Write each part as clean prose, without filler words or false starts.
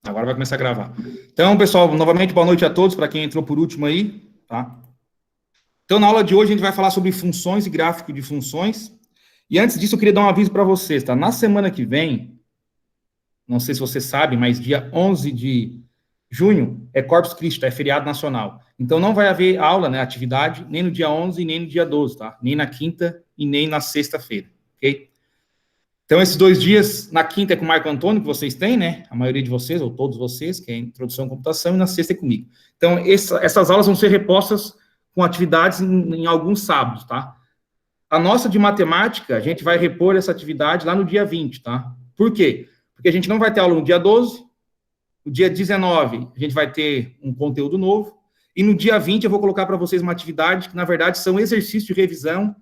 Agora vai começar a gravar. Então, pessoal, novamente, boa noite a todos, para quem entrou por último aí, tá? Então, na aula de hoje, a gente vai falar sobre funções e gráfico de funções. E antes disso, eu queria dar um aviso para vocês, tá? Na semana que vem, não sei se vocês sabem, mas dia 11 de junho é Corpus Christi, é feriado nacional. Então, não vai haver aula, né, atividade, nem no dia 11, nem no dia 12, tá? Nem na quinta e nem na sexta-feira, ok? Então, esses 2 dias, na quinta é com o Marco Antônio, que vocês têm, né? A maioria de vocês, ou todos vocês, que é Introdução à Computação, e na sexta é comigo. Então, essas aulas vão ser repostas com atividades em alguns sábados, tá? A nossa de matemática, a gente vai repor essa atividade lá no dia 20, tá? Por quê? Porque a gente não vai ter aula no dia 12, no dia 19 a gente vai ter um conteúdo novo, e no dia 20 eu vou colocar para vocês uma atividade que, na verdade, são exercícios de revisão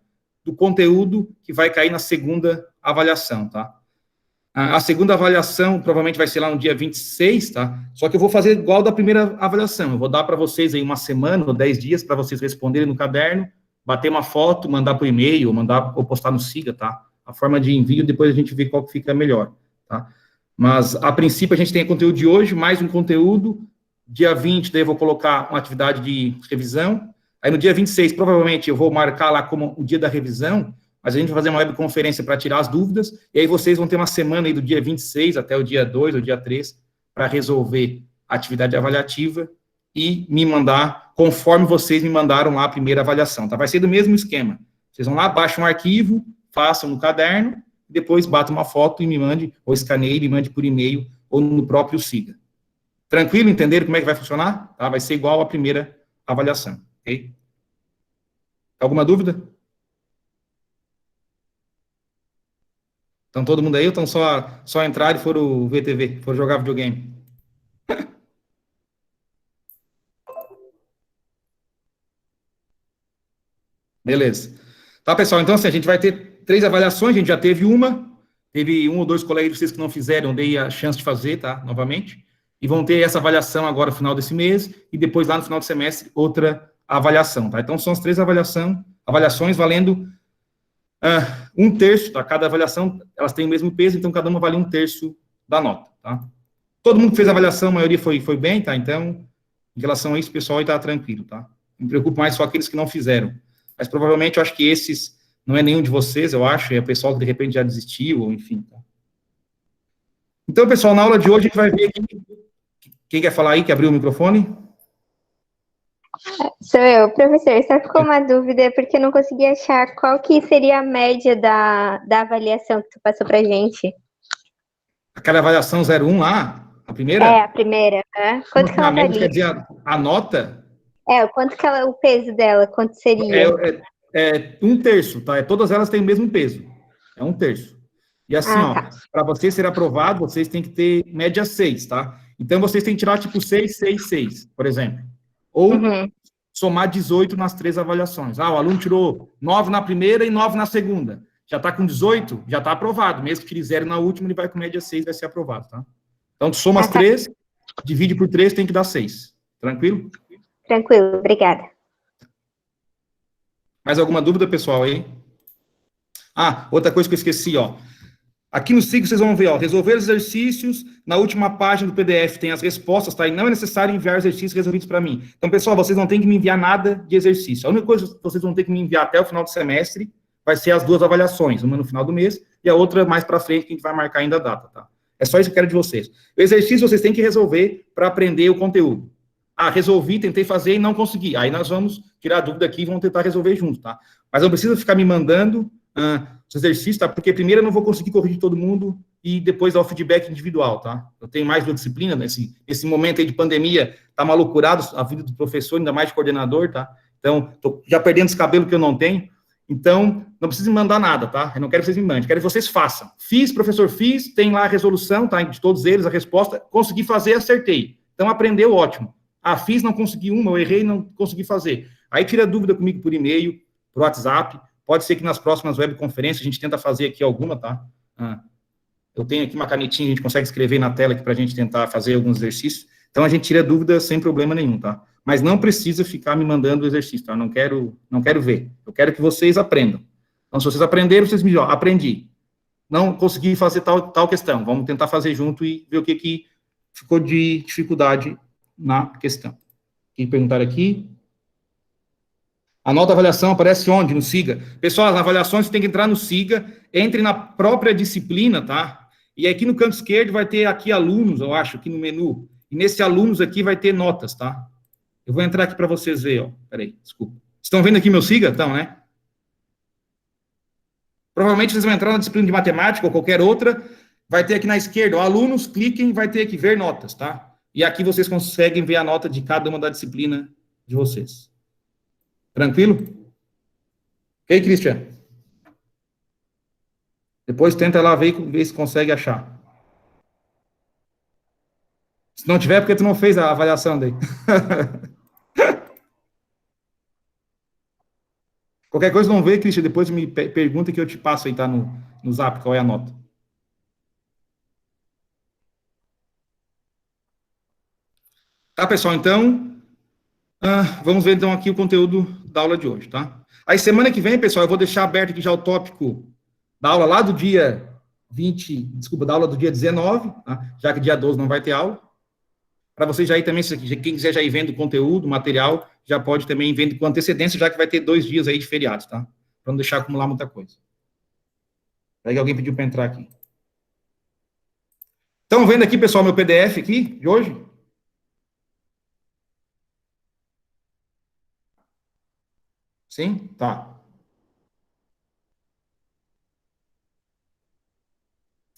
do conteúdo que vai cair na segunda avaliação, tá? A segunda avaliação provavelmente vai ser lá no dia 26, tá? Só que eu vou fazer igual da primeira avaliação, eu vou dar para vocês aí uma semana ou 10 dias para vocês responderem no caderno, bater uma foto, mandar por e-mail, ou postar no Siga, tá? A forma de envio, depois a gente vê qual que fica melhor, tá? Mas, a princípio, a gente tem o conteúdo de hoje, mais um conteúdo, dia 20, daí eu vou colocar uma atividade de revisão. Aí no dia 26, provavelmente, eu vou marcar lá como o dia da revisão, mas a gente vai fazer uma webconferência para tirar as dúvidas, e aí vocês vão ter uma semana aí do dia 26 até o dia 2 ou dia 3 para resolver a atividade avaliativa e me mandar, conforme vocês me mandaram lá a primeira avaliação, tá? Vai ser do mesmo esquema. Vocês vão lá, baixam um arquivo, façam no caderno, depois batam uma foto e me mande, ou escaneie e me mande por e-mail, ou no próprio Siga. Tranquilo? Entenderam como é que vai funcionar? Tá? Vai ser igual à primeira avaliação. Ok? Alguma dúvida? Estão todo mundo aí ou estão só entrar e foram ver TV, foram jogar videogame? Beleza. Tá, pessoal? Então, assim, a gente vai ter 3 avaliações, a gente já teve uma, teve 1 ou 2 colegas de vocês que não fizeram, dei a chance de fazer, tá? Novamente. E vão ter essa avaliação agora no final desse mês, e depois lá no final do semestre, outra avaliação, tá? Então, são as 3 avaliações valendo 1/3, tá? Cada avaliação, elas têm o mesmo peso, então cada uma vale 1/3 da nota, tá? Todo mundo que fez a avaliação, a maioria foi bem, tá? Então, em relação a isso, o pessoal aí tá tranquilo, tá? Me preocupo mais só aqueles que não fizeram. Mas provavelmente eu acho que esses não é nenhum de vocês, eu acho, é o pessoal que de repente já desistiu, ou enfim, tá? Então, pessoal, na aula de hoje a gente vai ver aqui. Quem quer falar aí, que abriu o microfone? Sou eu, professor, só ficou uma dúvida, porque eu não consegui achar qual que seria a média da avaliação que tu passou pra gente. Aquela avaliação 01 lá, a primeira? É, a primeira. Quanto que ela A média valia? quer dizer a nota? Quanto que ela, o peso dela, quanto seria? É 1/3, tá? Todas elas têm o mesmo peso. É 1/3. E assim, tá. Para vocês serem aprovados, vocês têm que ter média 6, tá? Então, vocês têm que tirar, tipo, 6, 6, 6, por exemplo. Ou somar 18 nas 3 avaliações. O aluno tirou 9 na primeira e 9 na segunda. Já está com 18, já está aprovado. Mesmo que tire 0 na última, ele vai com média 6, vai ser aprovado, tá? Então, tu soma as 3, divide por 3, tem que dar 6. Tranquilo? Tranquilo, obrigada. Mais alguma dúvida, pessoal, aí? Outra coisa que eu esqueci, Aqui no SIG vocês vão ver, resolver os exercícios, na última página do PDF tem as respostas, tá? E não é necessário enviar exercícios resolvidos para mim. Então, pessoal, vocês não têm que me enviar nada de exercício. A única coisa que vocês vão ter que me enviar até o final do semestre vai ser as 2 avaliações, uma no final do mês e a outra mais para frente, que a gente vai marcar ainda a data, tá? É só isso que eu quero de vocês. O exercício vocês têm que resolver para aprender o conteúdo. Resolvi, tentei fazer e não consegui. Aí nós vamos tirar a dúvida aqui e vamos tentar resolver junto, tá? Mas não precisa ficar me mandando os exercícios, tá? Porque primeiro eu não vou conseguir corrigir todo mundo e depois dar o feedback individual, tá? Eu tenho mais uma disciplina, nesse momento aí de pandemia, tá malucurado a vida do professor, ainda mais de coordenador, tá? Então, tô já perdendo esse cabelo que eu não tenho. Então, não precisa me mandar nada, tá? Eu não quero que vocês me mandem, quero que vocês façam. Fiz, professor, fiz, tem lá a resolução, tá? De todos eles, a resposta, consegui fazer, acertei. Então, aprendeu, ótimo. Fiz, não consegui uma, eu errei, não consegui fazer. Aí tira dúvida comigo por e-mail, por WhatsApp, pode ser que nas próximas webconferências a gente tenta fazer aqui alguma, tá? Eu tenho aqui uma canetinha, a gente consegue escrever na tela aqui pra gente tentar fazer alguns exercícios. Então, a gente tira dúvida sem problema nenhum, tá? Mas não precisa ficar me mandando o exercício, tá? Não quero ver. Eu quero que vocês aprendam. Então, se vocês aprenderam, vocês me dizem, aprendi. Não consegui fazer tal questão. Vamos tentar fazer junto e ver o que ficou de dificuldade na questão. Quem perguntar aqui? A nota avaliação aparece onde? No SIGA. Pessoal, as avaliações você tem que entrar no SIGA, entre na própria disciplina, tá? E aqui no canto esquerdo vai ter aqui alunos, eu acho, aqui no menu. E nesse alunos aqui vai ter notas, tá? Eu vou entrar aqui para vocês verem, ó. Peraí, desculpa. Estão vendo aqui meu SIGA? Então, né? Provavelmente vocês vão entrar na disciplina de matemática ou qualquer outra, vai ter aqui na esquerda, ó, alunos, cliquem, vai ter aqui ver notas, tá? E aqui vocês conseguem ver a nota de cada uma da disciplina de vocês. Tranquilo? Ok, Cristian? Depois tenta lá ver se consegue achar. Se não tiver, porque tu não fez a avaliação daí. Qualquer coisa não vê, Cristian, depois me pergunta que eu te passo aí, tá, no Zap, qual é a nota. Tá, pessoal, então, vamos ver então aqui o conteúdo da aula de hoje, tá? Aí semana que vem, pessoal, eu vou deixar aberto aqui já o tópico da aula lá do dia 20, desculpa, da aula do dia 19, tá? Já que dia 12 não vai ter aula. Para vocês já ir também, se quem quiser já ir vendo o conteúdo, material, já pode também ir vendo com antecedência, já que vai ter 2 dias aí de feriados, tá? Para não deixar acumular muita coisa. Aí alguém pediu para entrar aqui. Estão vendo aqui, pessoal, meu PDF aqui, de hoje? Sim? Tá.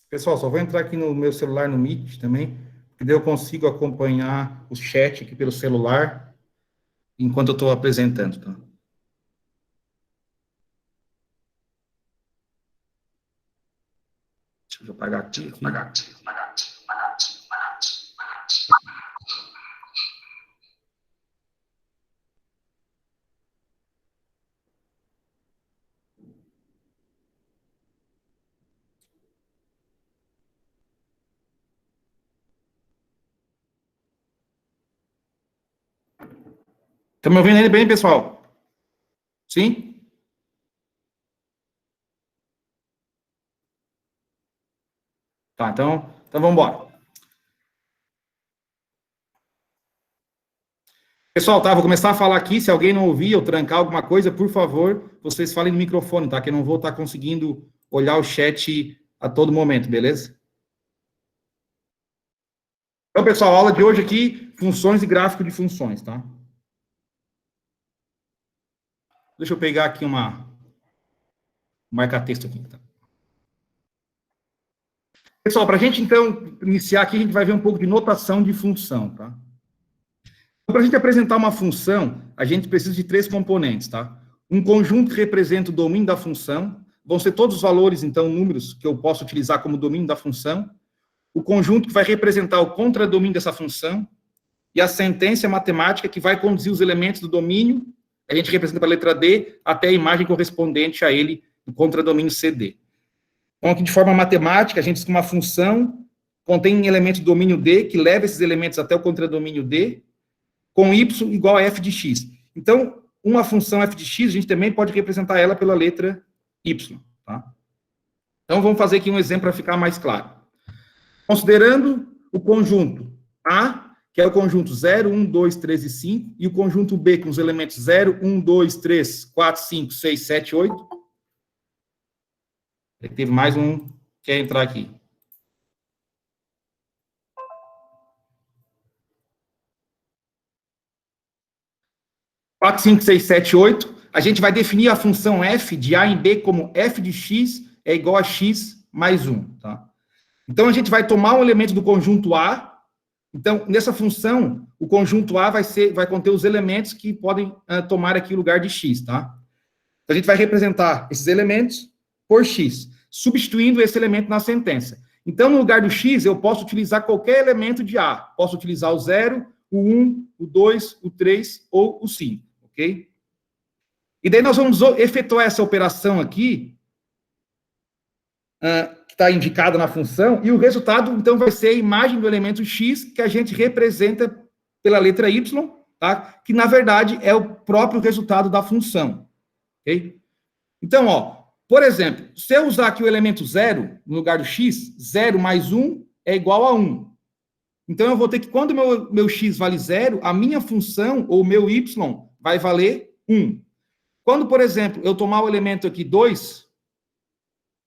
Pessoal, só vou entrar aqui no meu celular, no Meet também, porque daí eu consigo acompanhar o chat aqui pelo celular, enquanto eu estou apresentando, tá? Deixa eu apagar aqui. Estão me ouvindo aí bem, pessoal? Sim? Tá, então vamos embora. Pessoal, tá, vou começar a falar aqui, se alguém não ouvir ou trancar alguma coisa, por favor, vocês falem no microfone, tá? Que eu não vou estar conseguindo olhar o chat a todo momento, beleza? Então, pessoal, a aula de hoje aqui, funções e gráfico de funções, tá? Deixa eu pegar aqui marca-texto aqui, tá? Pessoal, para a gente, então, iniciar aqui, a gente vai ver um pouco de notação de função, tá? Para a gente apresentar uma função, a gente precisa de 3 componentes, tá? Um conjunto que representa o domínio da função, vão ser todos os valores, então, números que eu posso utilizar como domínio da função, o conjunto que vai representar o contradomínio dessa função, e a sentença matemática que vai conduzir os elementos do domínio, a gente representa pela letra D, até a imagem correspondente a ele, o contradomínio CD. Então, aqui de forma matemática, a gente diz que uma função contém elementos do domínio D, que leva esses elementos até o contradomínio D, com y igual a f de x. Então, uma função f de x, a gente também pode representar ela pela letra y, tá? Então, vamos fazer aqui um exemplo para ficar mais claro. Considerando o conjunto A, que é o conjunto 0, 1, 2, 3 e 5, e o conjunto B com os elementos 0, 1, 2, 3, 4, 5, 6, 7, 8. Teve mais um que quer entrar aqui. 4, 5, 6, 7, 8, a gente vai definir a função f de a em b como f de x é igual a x mais 1, tá? Então, a gente vai tomar um elemento do conjunto A, então, nessa função, o conjunto A vai conter os elementos que podem tomar aqui o lugar de x, tá? Então, a gente vai representar esses elementos por x, substituindo esse elemento na sentença. Então, no lugar do x, eu posso utilizar qualquer elemento de A. Posso utilizar o 0, o 1, o 2, o 3 ou o 5, ok? E daí nós vamos efetuar essa operação aqui, que está indicada na função, e o resultado, então, vai ser a imagem do elemento x, que a gente representa pela letra y, tá? Que, na verdade, é o próprio resultado da função, ok? Então, ó, por exemplo, se eu usar aqui o elemento 0, no lugar do x, 0 mais 1 é igual a 1. Então, eu vou ter que, quando meu x vale 0, a minha função, ou meu y, vai valer 1. Quando, por exemplo, eu tomar o elemento aqui 2,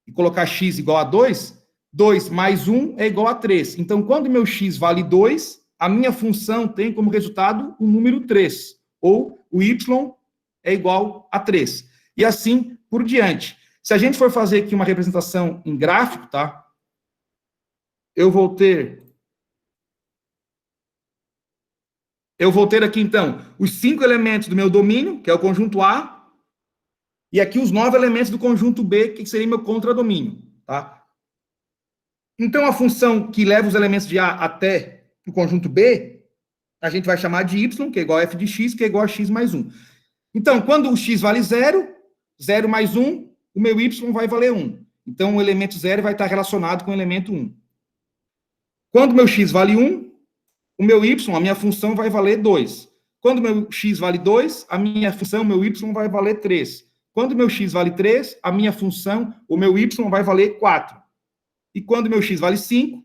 e colocar x igual a 2, 2 mais 1 é igual a 3. Então, quando meu x vale 2, a minha função tem como resultado o número 3, ou o y é igual a 3. E assim por diante. Se a gente for fazer aqui uma representação em gráfico, tá? Eu vou ter aqui, então, os 5 elementos do meu domínio, que é o conjunto A, e aqui os 9 elementos do conjunto B, que seria meu contradomínio, tá? Então, a função que leva os elementos de A até o conjunto B, a gente vai chamar de y, que é igual a f de x, que é igual a x mais 1. Então, quando o x vale 0, 0 mais 1, o meu y vai valer 1. Então, o elemento 0 vai estar relacionado com o elemento 1. Quando o meu x vale 1, o meu y, a minha função, vai valer 2. Quando o meu x vale 2, a minha função, o meu y, vai valer 3. Quando o meu x vale 3, a minha função, o meu y, vai valer 4. E quando o meu x vale 5,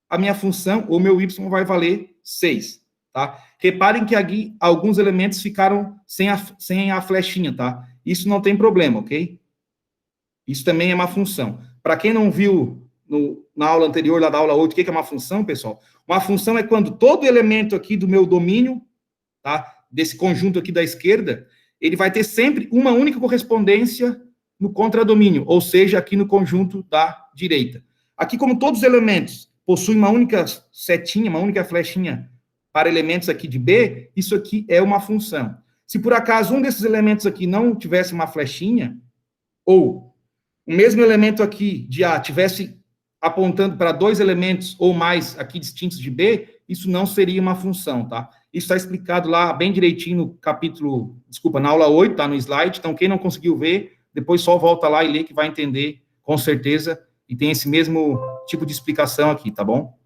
a minha função, o meu y, vai valer 6. Tá? Reparem que aqui alguns elementos ficaram sem a flechinha, tá? Isso não tem problema, ok? Isso também é uma função. Para quem não viu na aula anterior, lá da aula 8, o que é uma função, pessoal? Uma função é quando todo elemento aqui do meu domínio, tá? Desse conjunto aqui da esquerda, ele vai ter sempre uma única correspondência no contradomínio, ou seja, aqui no conjunto da direita. Aqui, como todos os elementos possuem uma única setinha, uma única flechinha para elementos aqui de B, isso aqui é uma função. Se por acaso um desses elementos aqui não tivesse uma flechinha, ou o mesmo elemento aqui de A tivesse apontando para 2 elementos ou mais aqui distintos de B, isso não seria uma função, tá? Isso está explicado lá bem direitinho no capítulo, na aula 8, tá no slide. Então, quem não conseguiu ver, depois só volta lá e lê que vai entender com certeza, e tem esse mesmo tipo de explicação aqui, tá bom?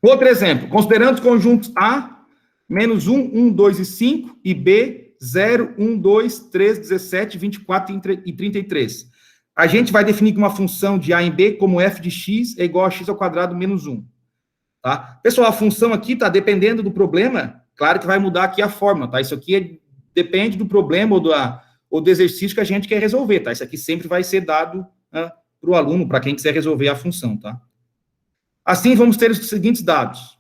Outro exemplo, considerando os conjuntos A, menos 1, 1, 2 e 5, e B, 0, 1, 2, 3, 17, 24 e 33. A gente vai definir que uma função de A em B como f de x é igual a x ao quadrado menos 1. Tá? Pessoal, a função aqui está dependendo do problema, claro que vai mudar aqui a fórmula, tá? Isso aqui depende do problema ou do exercício que a gente quer resolver, tá? Isso aqui sempre vai ser dado para o aluno, para quem quiser resolver a função, tá? Assim, vamos ter os seguintes dados.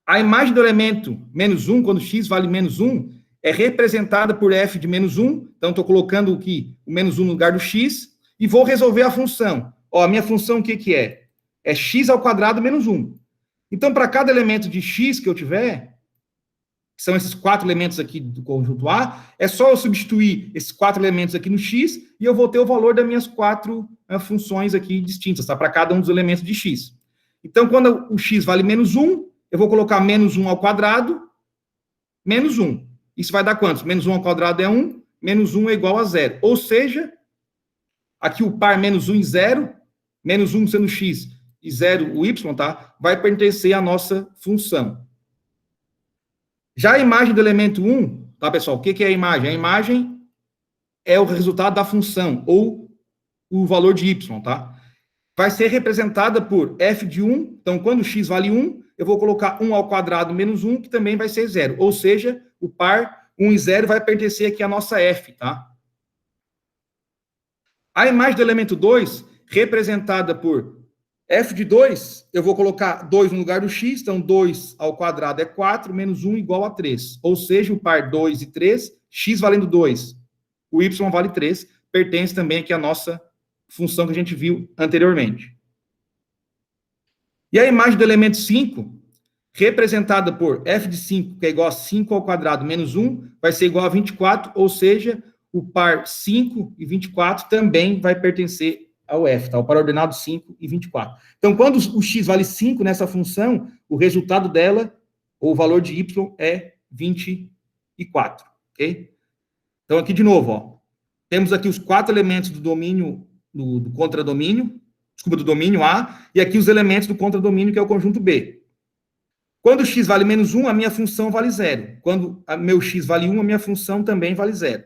A imagem do elemento menos 1, quando x vale menos 1, é representada por f de menos 1, então estou colocando aqui o menos 1 no lugar do x, e vou resolver a função. Ó, a minha função o que é? É x ao quadrado menos 1. Então, para cada elemento de x que eu tiver, que são esses 4 elementos aqui do conjunto A, é só eu substituir esses 4 elementos aqui no x, e eu vou ter o valor das minhas 4 funções aqui distintas, tá? Para cada um dos elementos de x. Então, quando o x vale menos 1, eu vou colocar menos 1 ao quadrado, menos 1. Isso vai dar quantos? Menos 1 ao quadrado é 1, menos 1 é igual a 0. Ou seja, aqui o par menos 1 e 0, menos 1 sendo x e 0 o y, tá? Vai pertencer à nossa função. Já a imagem do elemento 1, tá, pessoal? O que é a imagem? A imagem é o resultado da função, ou o valor de y, tá? Vai ser representada por f de 1, então quando x vale 1, eu vou colocar 1 ao quadrado menos 1, que também vai ser 0. Ou seja, o par 1 e 0 vai pertencer aqui à nossa f, tá? A imagem do elemento 2, representada por f de 2, eu vou colocar 2 no lugar do x, então 2 ao quadrado é 4, menos 1 igual a 3. Ou seja, o par 2 e 3, x valendo 2, o y vale 3, pertence também aqui à nossa função que a gente viu anteriormente. E a imagem do elemento 5, representada por f de 5, que é igual a 5 ao quadrado menos 1, vai ser igual a 24, ou seja, o par 5 e 24 também vai pertencer ao f, tá? O par ordenado 5 e 24. Então, quando o x vale 5 nessa função, o resultado dela, ou o valor de y, é 24, ok? Então, aqui de novo, ó, temos aqui os 4 elementos do domínio, do contradomínio, do domínio A, e aqui os elementos do contradomínio, que é o conjunto B. Quando o x vale menos 1, a minha função vale 0. Quando meu x vale 1, a minha função também vale 0.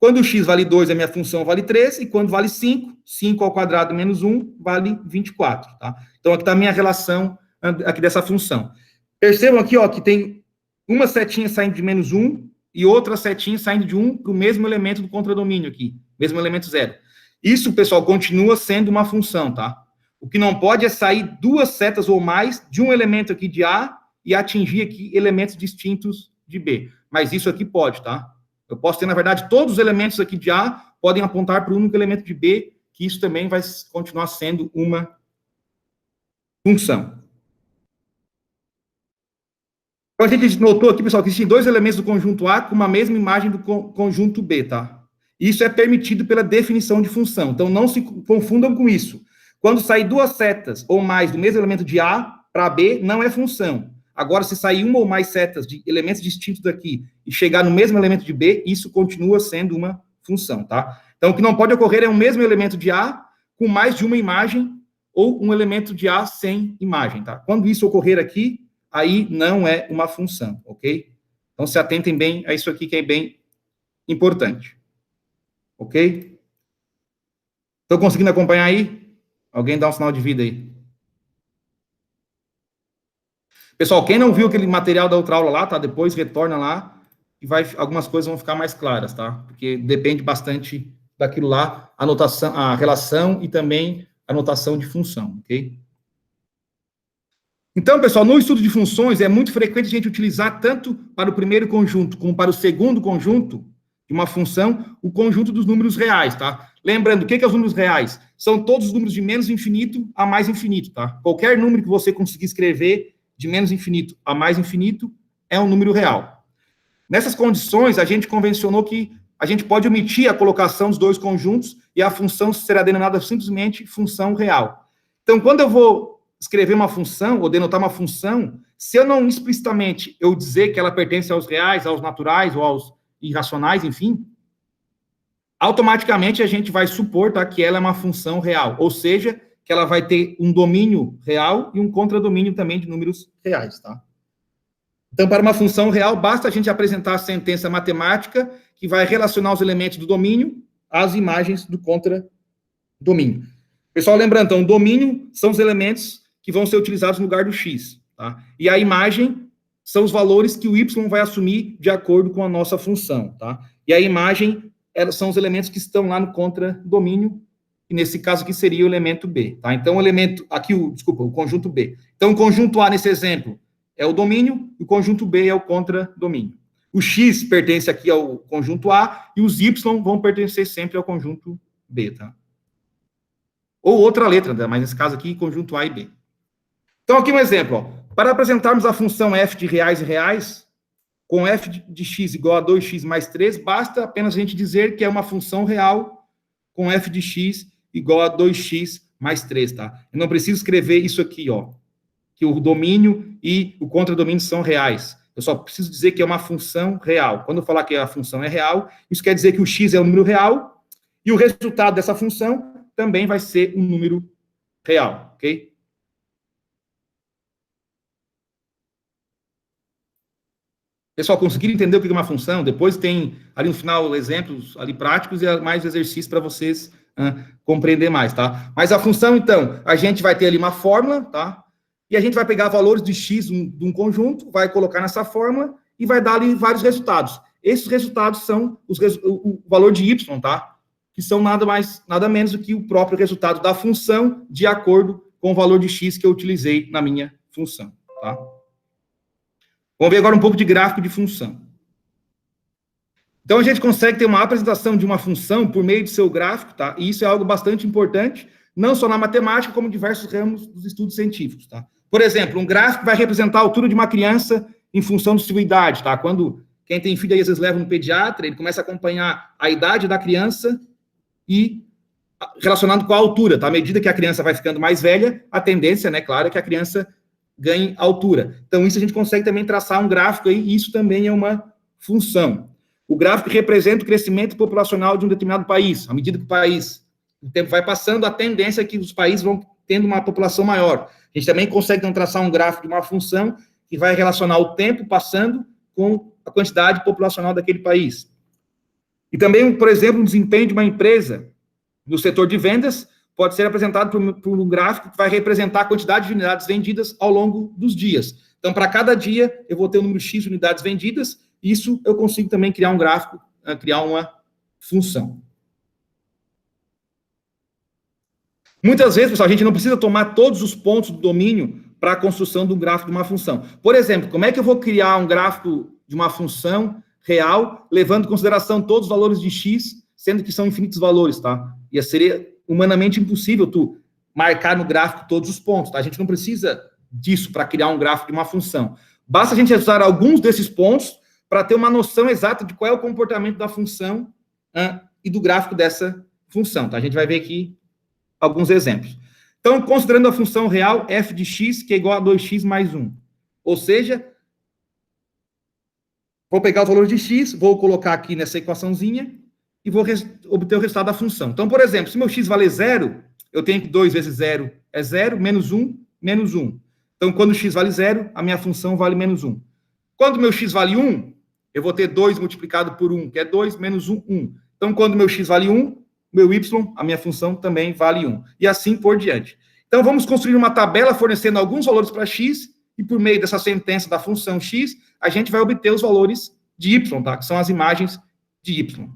Quando x vale 2, a minha função vale 3, e quando vale 5, 5 ao quadrado menos 1 vale 24, tá? Então, aqui está a minha relação aqui dessa função. Percebam aqui, ó, que tem uma setinha saindo de menos 1 e outra setinha saindo de 1 para o mesmo elemento do contradomínio aqui, mesmo elemento 0. Isso, pessoal, continua sendo uma função, tá? O que não pode é sair duas setas ou mais de um elemento aqui de A e atingir aqui elementos distintos de B. Mas isso aqui pode, tá? Eu posso ter, na verdade, todos os elementos aqui de A podem apontar para o único elemento de B, que isso também vai continuar sendo uma função. Então, a gente notou aqui, pessoal, que existem dois elementos do conjunto A com uma mesma imagem do conjunto B, tá? Isso é permitido pela definição de função. Então, não se confundam com isso. Quando sair duas setas ou mais do mesmo elemento de A para B, não é função. Agora, se sair uma ou mais setas de elementos distintos daqui e chegar no mesmo elemento de B, isso continua sendo uma função, tá? Então, o que não pode ocorrer é o mesmo elemento de A com mais de uma imagem ou um elemento de A sem imagem, tá? Quando isso ocorrer aqui, aí não é uma função, ok? Então, se atentem bem a isso aqui, que é bem importante. Ok? Estão conseguindo acompanhar aí? Alguém dá um sinal de vida aí. Pessoal, quem não viu aquele material da outra aula lá, tá? Depois retorna lá e algumas coisas vão ficar mais claras, tá? Porque depende bastante daquilo lá, a notação, a relação e também a notação de função, ok? Então, pessoal, no estudo de funções é muito frequente a gente utilizar tanto para o primeiro conjunto como para o segundo conjunto de uma função, o conjunto dos números reais, tá? Lembrando, o que é os números reais? São todos os números de menos infinito a mais infinito, tá? Qualquer número que você conseguir escrever de menos infinito a mais infinito é um número real. Nessas condições, a gente convencionou que a gente pode omitir a colocação dos dois conjuntos e a função será denominada simplesmente função real. Então, quando eu vou escrever uma função ou denotar uma função, se eu não explicitamente eu dizer que ela pertence aos reais, aos naturais ou aos irracionais, enfim, automaticamente a gente vai supor, tá, que ela é uma função real, ou seja, que ela vai ter um domínio real e um contradomínio também de números reais, tá? Então, para uma função real, basta a gente apresentar a sentença matemática que vai relacionar os elementos do domínio às imagens do contradomínio. Pessoal, lembrando, então, o domínio são os elementos que vão ser utilizados no lugar do x, tá? E a imagem são os valores que o y vai assumir de acordo com a nossa função, tá? E a imagem são os elementos que estão lá no contradomínio, e nesse caso aqui seria o elemento B, tá? Então, o elemento, aqui, o conjunto B. Então, o conjunto A, nesse exemplo, é o domínio, e o conjunto B é o contradomínio. O x pertence aqui ao conjunto A, e os y vão pertencer sempre ao conjunto B, tá? Ou outra letra, né? Mas nesse caso aqui, conjunto A e B. Então, aqui um exemplo, ó. Para apresentarmos a função f de reais e reais, com f de x igual a 2x mais 3, basta apenas a gente dizer que é uma função real com f de x igual a 2x mais 3, tá? Eu não preciso escrever isso aqui, ó, que o domínio e o contradomínio são reais. Eu só preciso dizer que é uma função real. Quando eu falar que a função é real, isso quer dizer que o x é um número real e o resultado dessa função também vai ser um número real, ok? Pessoal, conseguiram entender o que é uma função? Depois tem ali no final exemplos ali práticos e mais exercícios para vocês compreender mais, tá? Mas a função, então, a gente vai ter ali uma fórmula, tá? E a gente vai pegar valores de x de um conjunto, vai colocar nessa fórmula e vai dar ali vários resultados. Esses resultados são o valor de y, tá? Que são nada menos do que o próprio resultado da função de acordo com o valor de x que eu utilizei na minha função, tá? Vamos ver agora um pouco de gráfico de função. Então, a gente consegue ter uma apresentação de uma função por meio do seu gráfico, tá? E isso é algo bastante importante, não só na matemática, como em diversos ramos dos estudos científicos, tá? Por exemplo, um gráfico vai representar a altura de uma criança em função de sua idade, tá? Quando quem tem filho aí, às vezes leva no pediatra, ele começa a acompanhar a idade da criança e relacionado com a altura, tá? À medida que a criança vai ficando mais velha, a tendência, né, claro, é que a criança ganhe altura. Então, isso a gente consegue também traçar um gráfico aí, e isso também é uma função. O gráfico representa o crescimento populacional de um determinado país. À medida que o tempo vai passando, a tendência é que os países vão tendo uma população maior. A gente também consegue então, traçar um gráfico de uma função que vai relacionar o tempo passando com a quantidade populacional daquele país. E também, por exemplo, o desempenho de uma empresa no setor de vendas pode ser apresentado por um gráfico que vai representar a quantidade de unidades vendidas ao longo dos dias. Então, para cada dia, eu vou ter o número X de unidades vendidas, e isso eu consigo também criar um gráfico, criar uma função. Muitas vezes, pessoal, a gente não precisa tomar todos os pontos do domínio para a construção do gráfico de uma função. Por exemplo, como é que eu vou criar um gráfico de uma função real, levando em consideração todos os valores de x, sendo que são infinitos valores, tá? E seria humanamente impossível tu marcar no gráfico todos os pontos, tá? A gente não precisa disso para criar um gráfico de uma função. Basta a gente usar alguns desses pontos para ter uma noção exata de qual é o comportamento da função e do gráfico dessa função, tá? A gente vai ver aqui alguns exemplos. Então, considerando a função real f de x, que é igual a 2x mais 1. Ou seja, vou pegar os valores de x, vou colocar aqui nessa equaçãozinha e vou obter o resultado da função. Então, por exemplo, se meu x vale 0, eu tenho que 2 vezes 0 é 0, menos 1, menos 1. Então, quando x vale 0, a minha função vale menos 1. Quando meu x vale 1, eu vou ter 2 multiplicado por 1, que é 2, menos 1, 1. Então, quando meu x vale 1, meu y, a minha função também vale 1. E assim por diante. Então, vamos construir uma tabela fornecendo alguns valores para x, e por meio dessa sentença da função x, a gente vai obter os valores de y, tá? Que são as imagens de y.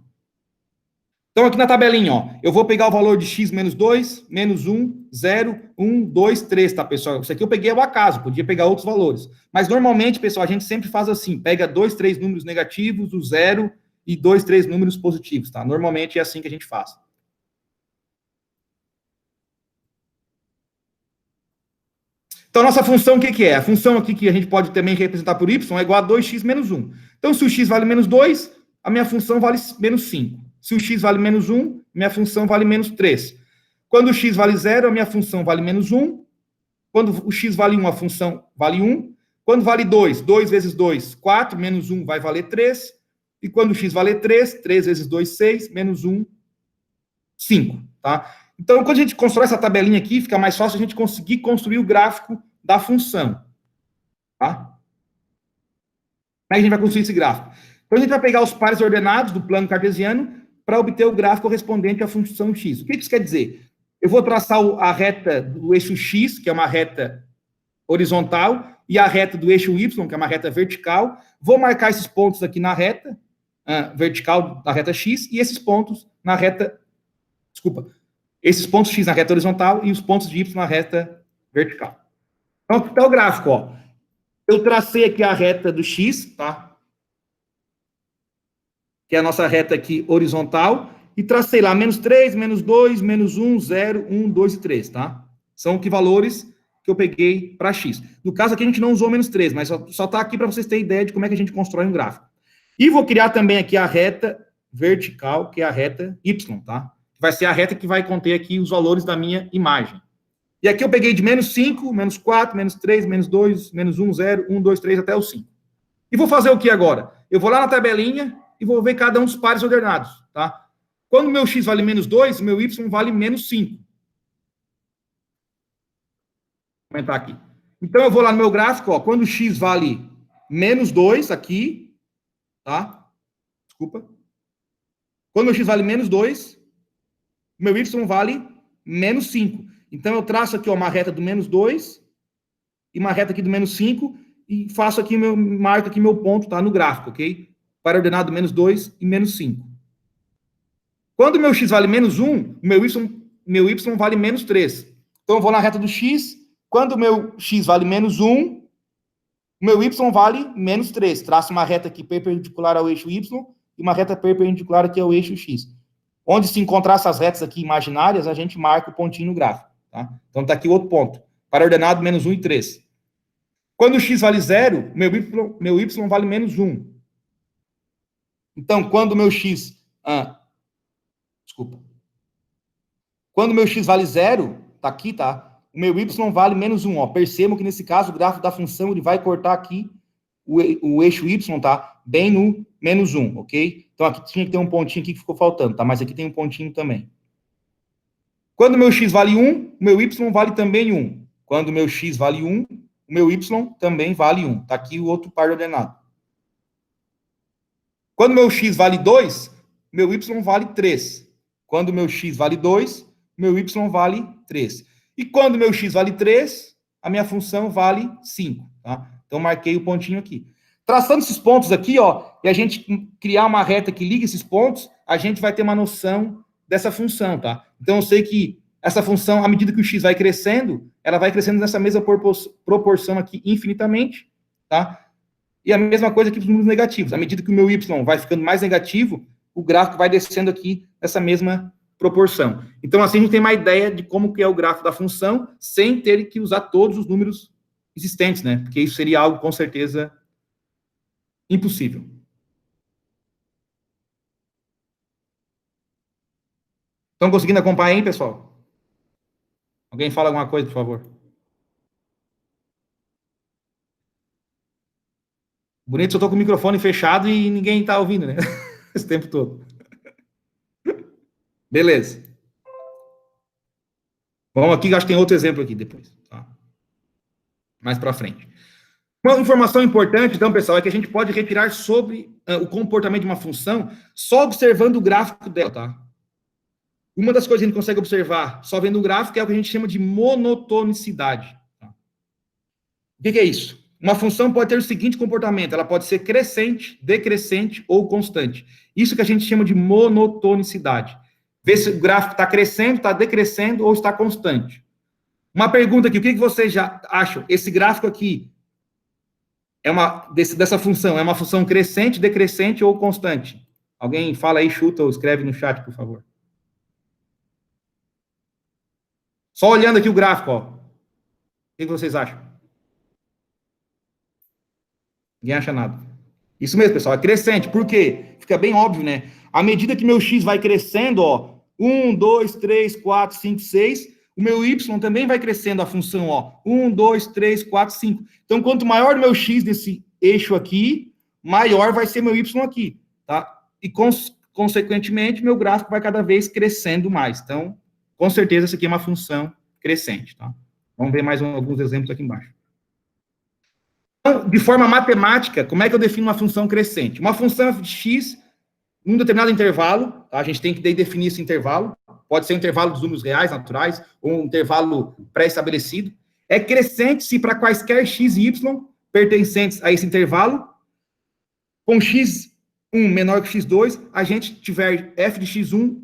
Então, aqui na tabelinha, ó, eu vou pegar o valor de x menos 2, menos 1, 0, 1, 2, 3, tá, pessoal? Isso aqui eu peguei ao acaso, podia pegar outros valores. Mas, normalmente, pessoal, a gente sempre faz assim, pega 2, 3 números negativos, o 0, e 2, 3 números positivos, tá? Normalmente é assim que a gente faz. Então, nossa função, o que é? A função aqui que a gente pode também representar por y é igual a 2x menos 1. Então, se o x vale menos 2, a minha função vale menos 5. Se o x vale menos 1, minha função vale menos 3. Quando o x vale 0, a minha função vale menos 1. Quando o x vale 1, a função vale 1. Quando vale 2, 2 vezes 2, 4, menos 1 vai valer 3. E quando o x vale 3, 3 vezes 2, 6, menos 1, 5, tá? Então, quando a gente constrói essa tabelinha aqui, fica mais fácil a gente conseguir construir o gráfico da função, tá? Como é que a gente vai construir esse gráfico? Então, a gente vai pegar os pares ordenados do plano cartesiano para obter o gráfico correspondente à função x. O que isso quer dizer? Eu vou traçar a reta do eixo x, que é uma reta horizontal, e a reta do eixo y, que é uma reta vertical. Vou marcar esses pontos aqui na reta vertical da reta x, e esses pontos na reta... Desculpa. Esses pontos x na reta horizontal e os pontos de y na reta vertical. Então, aqui está o gráfico, ó. Eu tracei aqui a reta do x, tá? Que é a nossa reta aqui horizontal, e tracei lá menos 3, menos 2, menos 1, 0, 1, 2 e 3, tá? São que valores que eu peguei para x. No caso aqui a gente não usou menos 3, mas só está aqui para vocês terem ideia de como é que a gente constrói um gráfico. E vou criar também aqui a reta vertical, que é a reta y, tá? Vai ser a reta que vai conter aqui os valores da minha imagem. E aqui eu peguei de menos 5, menos 4, menos 3, menos 2, menos 1, 0, 1, 2, 3, até o 5. E vou fazer o que agora? Eu vou lá na tabelinha e vou ver cada um dos pares ordenados, tá? Quando meu x vale menos 2, meu y vale menos 5. Vou aumentar aqui. Então, eu vou lá no meu gráfico, ó, quando o x vale menos 2, aqui, tá? Desculpa. Quando o x vale menos 2, meu y vale menos 5. Então, eu traço aqui ó, uma reta do menos 2 e uma reta aqui do menos 5 e faço aqui, marco aqui meu ponto, tá? No gráfico, ok? Para ordenado menos 2 e menos 5. Quando meu x vale menos 1, meu y vale menos 3. Então, eu vou na reta do x. Quando o meu x vale menos 1, meu y vale menos 3. Traço uma reta aqui perpendicular ao eixo y e uma reta perpendicular aqui ao eixo x. Onde se encontrar essas retas aqui imaginárias, a gente marca o pontinho no gráfico. Tá? Então, está aqui outro ponto. Para ordenado menos 1 e 3. Quando o x vale 0, meu y vale menos 1. Então, quando o meu x... Quando o meu x vale 0, tá aqui, tá? O meu y vale menos 1. Ó. Percebam que, nesse caso, o gráfico da função ele vai cortar aqui o eixo y, tá? Bem no menos 1, ok? Então, aqui tinha que ter um pontinho aqui que ficou faltando, tá? Mas aqui tem um pontinho também. Quando o meu x vale 1, o meu y vale também 1. Quando o meu x vale 1, o meu y também vale 1. Tá aqui o outro par ordenado. Quando o meu x vale 2, meu y vale 3. Quando o meu x vale 2, meu y vale 3. E quando o meu x vale 3, a minha função vale 5. Tá? Então, marquei o pontinho aqui. Traçando esses pontos aqui, ó, e a gente criar uma reta que liga esses pontos, a gente vai ter uma noção dessa função, tá? Então, eu sei que essa função, à medida que o x vai crescendo, ela vai crescendo nessa mesma proporção aqui infinitamente, tá? E a mesma coisa aqui para os números negativos. À medida que o meu y vai ficando mais negativo, o gráfico vai descendo aqui nessa mesma proporção. Então, assim, a gente tem uma ideia de como que é o gráfico da função, sem ter que usar todos os números existentes, né? Porque isso seria algo, com certeza, impossível. Estão conseguindo acompanhar aí, pessoal? Alguém fala alguma coisa, por favor? Bonito, eu tô com o microfone fechado e ninguém tá ouvindo, né? Esse tempo todo. Beleza. Vamos aqui, acho que tem outro exemplo aqui depois, tá? Mais para frente. Uma informação importante, então, pessoal, é que a gente pode retirar sobre o comportamento de uma função só observando o gráfico dela, tá? Uma das coisas que a gente consegue observar só vendo o gráfico é o que a gente chama de monotonicidade. Tá? O que é isso? Uma função pode ter o seguinte comportamento, ela pode ser crescente, decrescente ou constante. Isso que a gente chama de monotonicidade. Ver se o gráfico está crescendo, está decrescendo ou está constante. Uma pergunta aqui, o que vocês já acham? Esse gráfico aqui dessa função, é uma função crescente, decrescente ou constante? Alguém fala aí, chuta ou escreve no chat, por favor. Só olhando aqui o gráfico, ó. O que vocês acham? Ninguém acha nada. Isso mesmo, pessoal, é crescente. Por quê? Fica bem óbvio, né? À medida que meu x vai crescendo, ó, 1, 2, 3, 4, 5, 6, o meu y também vai crescendo a função, ó, 1, 2, 3, 4, 5. Então, quanto maior o meu x desse eixo aqui, maior vai ser meu y aqui, tá? E, consequentemente, meu gráfico vai cada vez crescendo mais. Então, com certeza, isso aqui é uma função crescente, tá? Vamos ver mais alguns exemplos aqui embaixo. Então, de forma matemática, como é que eu defino uma função crescente? Uma função de x, num determinado intervalo, tá? A gente tem que definir esse intervalo, pode ser um intervalo dos números reais, naturais, ou um intervalo pré-estabelecido. É crescente se para quaisquer x e y pertencentes a esse intervalo, com x1 menor que x2, a gente tiver f de x1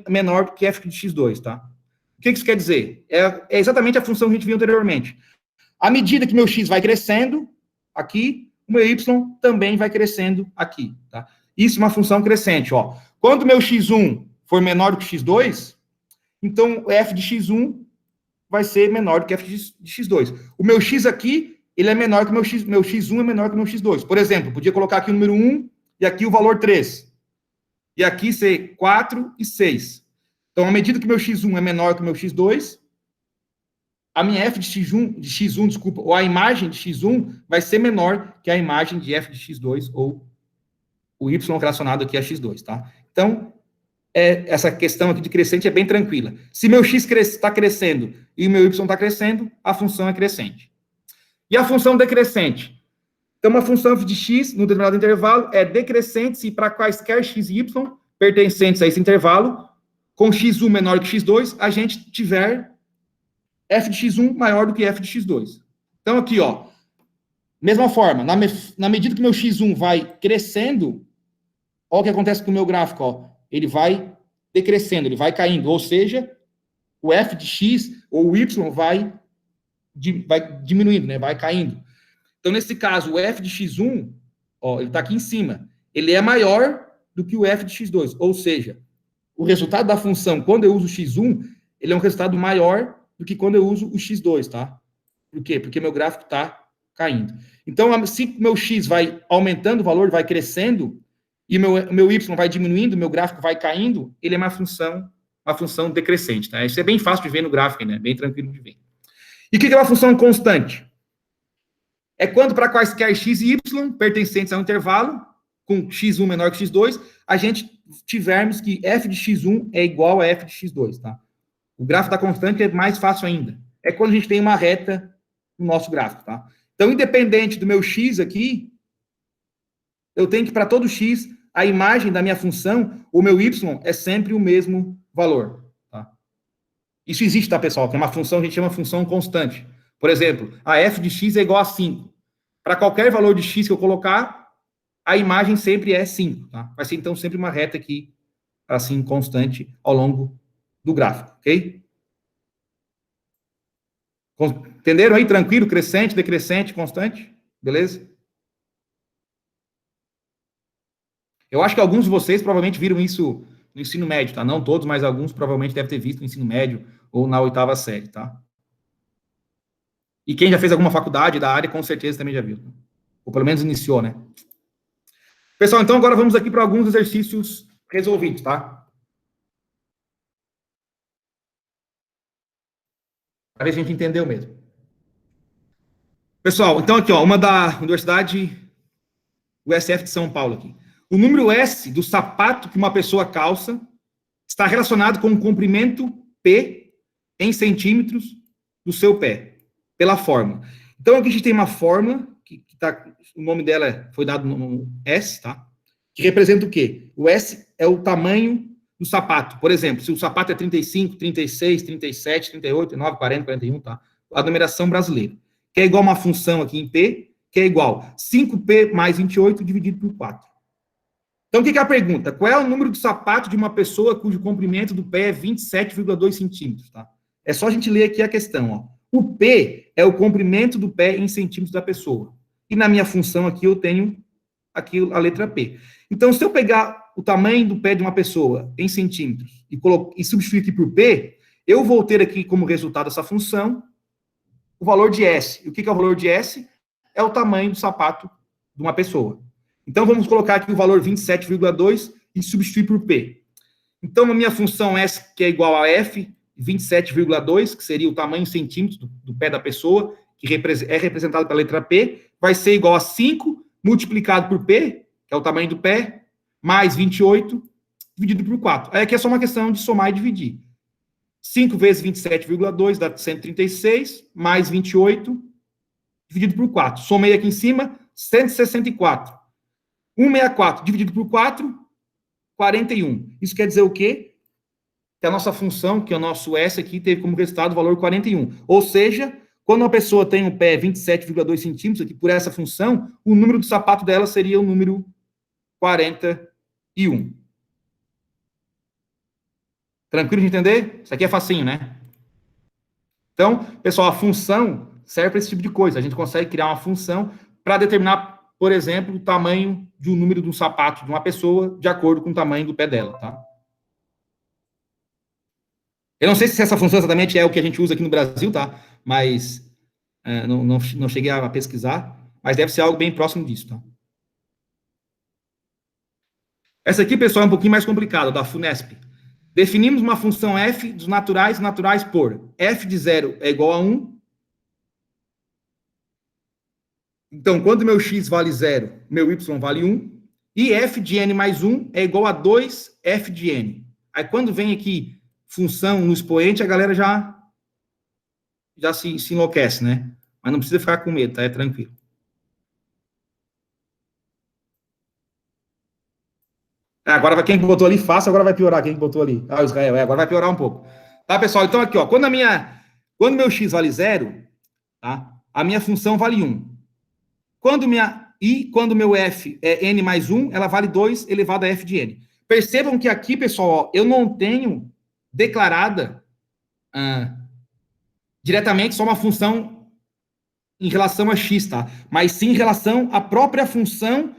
menor que f de x2, tá? O que isso quer dizer? É exatamente a função que a gente viu anteriormente. À medida que meu x vai crescendo, aqui, o meu y também vai crescendo aqui, tá? Isso é uma função crescente, ó. Quando meu x1 for menor do que x2, então f de x1 vai ser menor do que f de x2. O meu x aqui, ele é menor que o meu x1 é menor que o meu x2. Por exemplo, podia colocar aqui o número 1 e aqui o valor 3. E aqui ser 4 e 6. Então, à medida que meu x1 é menor que o meu x2, a minha f de x1, desculpa, ou a imagem de x1 vai ser menor que a imagem de f de x2, ou o y relacionado aqui a x2, tá? Então, essa questão aqui de crescente é bem tranquila. Se meu x está crescendo e o meu y está crescendo, a função é crescente. E a função decrescente? Então, uma função de x, num determinado intervalo, é decrescente se para quaisquer x e y pertencentes a esse intervalo, com x1 menor que x2, a gente tiver f de x1 maior do que f de x2. Então, aqui, ó, mesma forma, na medida que meu x1 vai crescendo, olha o que acontece com o meu gráfico, ó, ele vai decrescendo, ele vai caindo, ou seja, o f de x, ou o y, vai diminuindo, né, vai caindo. Então, nesse caso, o f de x1, ó, ele está aqui em cima, ele é maior do que o f de x2, ou seja, o resultado da função, quando eu uso x1, ele é um resultado maior do que quando eu uso o x2, tá? Por quê? Porque meu gráfico está caindo. Então, se meu x vai aumentando o valor, vai crescendo, e meu y vai diminuindo, meu gráfico vai caindo, ele é uma função decrescente, tá? Isso é bem fácil de ver no gráfico, né? Bem tranquilo de ver. E o que é uma função constante? É quando para quaisquer x e y pertencentes a um intervalo, com x1 menor que x2, a gente tivermos que f de x1 é igual a f de x2, tá? O gráfico da constante é mais fácil ainda. É quando a gente tem uma reta no nosso gráfico, tá? Então, independente do meu x aqui, eu tenho que, para todo x, a imagem da minha função, o meu y, é sempre o mesmo valor. Tá? Isso existe, tá, pessoal? Que é uma função, a gente chama função constante. Por exemplo, a f de x é igual a 5. Para qualquer valor de x que eu colocar, a imagem sempre é 5. Tá? Vai ser, então, sempre uma reta aqui, assim, constante ao longo do gráfico, ok? Entenderam aí? Tranquilo? Crescente, decrescente, constante? Beleza? Eu acho que alguns de vocês provavelmente viram isso no ensino médio, tá? Não todos, mas alguns provavelmente devem ter visto no ensino médio ou na 8ª série, tá? E quem já fez alguma faculdade da área, com certeza também já viu. Ou pelo menos iniciou, né? Pessoal, então agora vamos aqui para alguns exercícios resolvidos, tá? Para ver se a gente entendeu mesmo. Pessoal, então aqui, ó, uma da Universidade USF de São Paulo aqui. O número S do sapato que uma pessoa calça está relacionado com o comprimento P em centímetros do seu pé, pela fórmula. Então, aqui a gente tem uma fórmula, o nome dela foi dado no S, tá? Que representa o quê? O S é o tamanho do sapato. Por exemplo, se o sapato é 35, 36, 37, 38, 39, 40, 41, tá? A numeração brasileira. Que é igual a uma função aqui em P, que é igual 5P mais 28 dividido por 4. Então, o que é a pergunta? Qual é o número de sapato de uma pessoa cujo comprimento do pé é 27,2 centímetros, tá? É só a gente ler aqui a questão, ó. O P é o comprimento do pé em centímetros da pessoa. E na minha função aqui, eu tenho aqui a letra P. Então, se eu pegar o tamanho do pé de uma pessoa em centímetros e substituir aqui por P, eu vou ter aqui como resultado dessa função o valor de S. E o que é o valor de S? É o tamanho do sapato de uma pessoa. Então, vamos colocar aqui o valor 27,2 e substituir por P. Então, a minha função S, que é igual a F, 27,2, que seria o tamanho em centímetros do pé da pessoa, que é representado pela letra P, vai ser igual a 5 multiplicado por P, que é o tamanho do pé, mais 28, dividido por 4. Aí aqui é só uma questão de somar e dividir. 5 vezes 27,2 dá 136, mais 28, dividido por 4. Somei aqui em cima, 164. 164 dividido por 4, 41. Isso quer dizer o quê? Que a nossa função, que é o nosso S aqui, teve como resultado o valor 41. Ou seja, quando uma pessoa tem um pé 27,2 centímetros, aqui, por essa função, o número do sapato dela seria o número 41. Tranquilo de entender? Isso aqui é facinho, né? Então, pessoal, a função serve para esse tipo de coisa. A gente consegue criar uma função para determinar, por exemplo, o tamanho de um número de um sapato de uma pessoa de acordo com o tamanho do pé dela, tá? Eu não sei se essa função exatamente é o que a gente usa aqui no Brasil, tá? Mas não cheguei a pesquisar, mas deve ser algo bem próximo disso, tá? Essa aqui, pessoal, é um pouquinho mais complicada, da FUNESP. Definimos uma função f dos naturais por f de 0 é igual a 1. Então, quando meu x vale 0, meu y vale 1. E f de n mais 1 é igual a 2 f de n. Aí, quando vem aqui função no expoente, a galera já se enlouquece, né? Mas não precisa ficar com medo, tá? É tranquilo. Agora, quem botou ali, fácil, agora vai piorar. Quem botou ali? Ah, o Israel. Agora vai piorar um pouco. Tá, pessoal? Então, aqui, ó. Quando meu x vale 0, tá? A minha função vale 1. Quando meu f é n mais 1, ela vale 2 elevado a f de n. Percebam que aqui, pessoal, ó, eu não tenho declarada diretamente só uma função em relação a x, tá? Mas sim em relação à própria função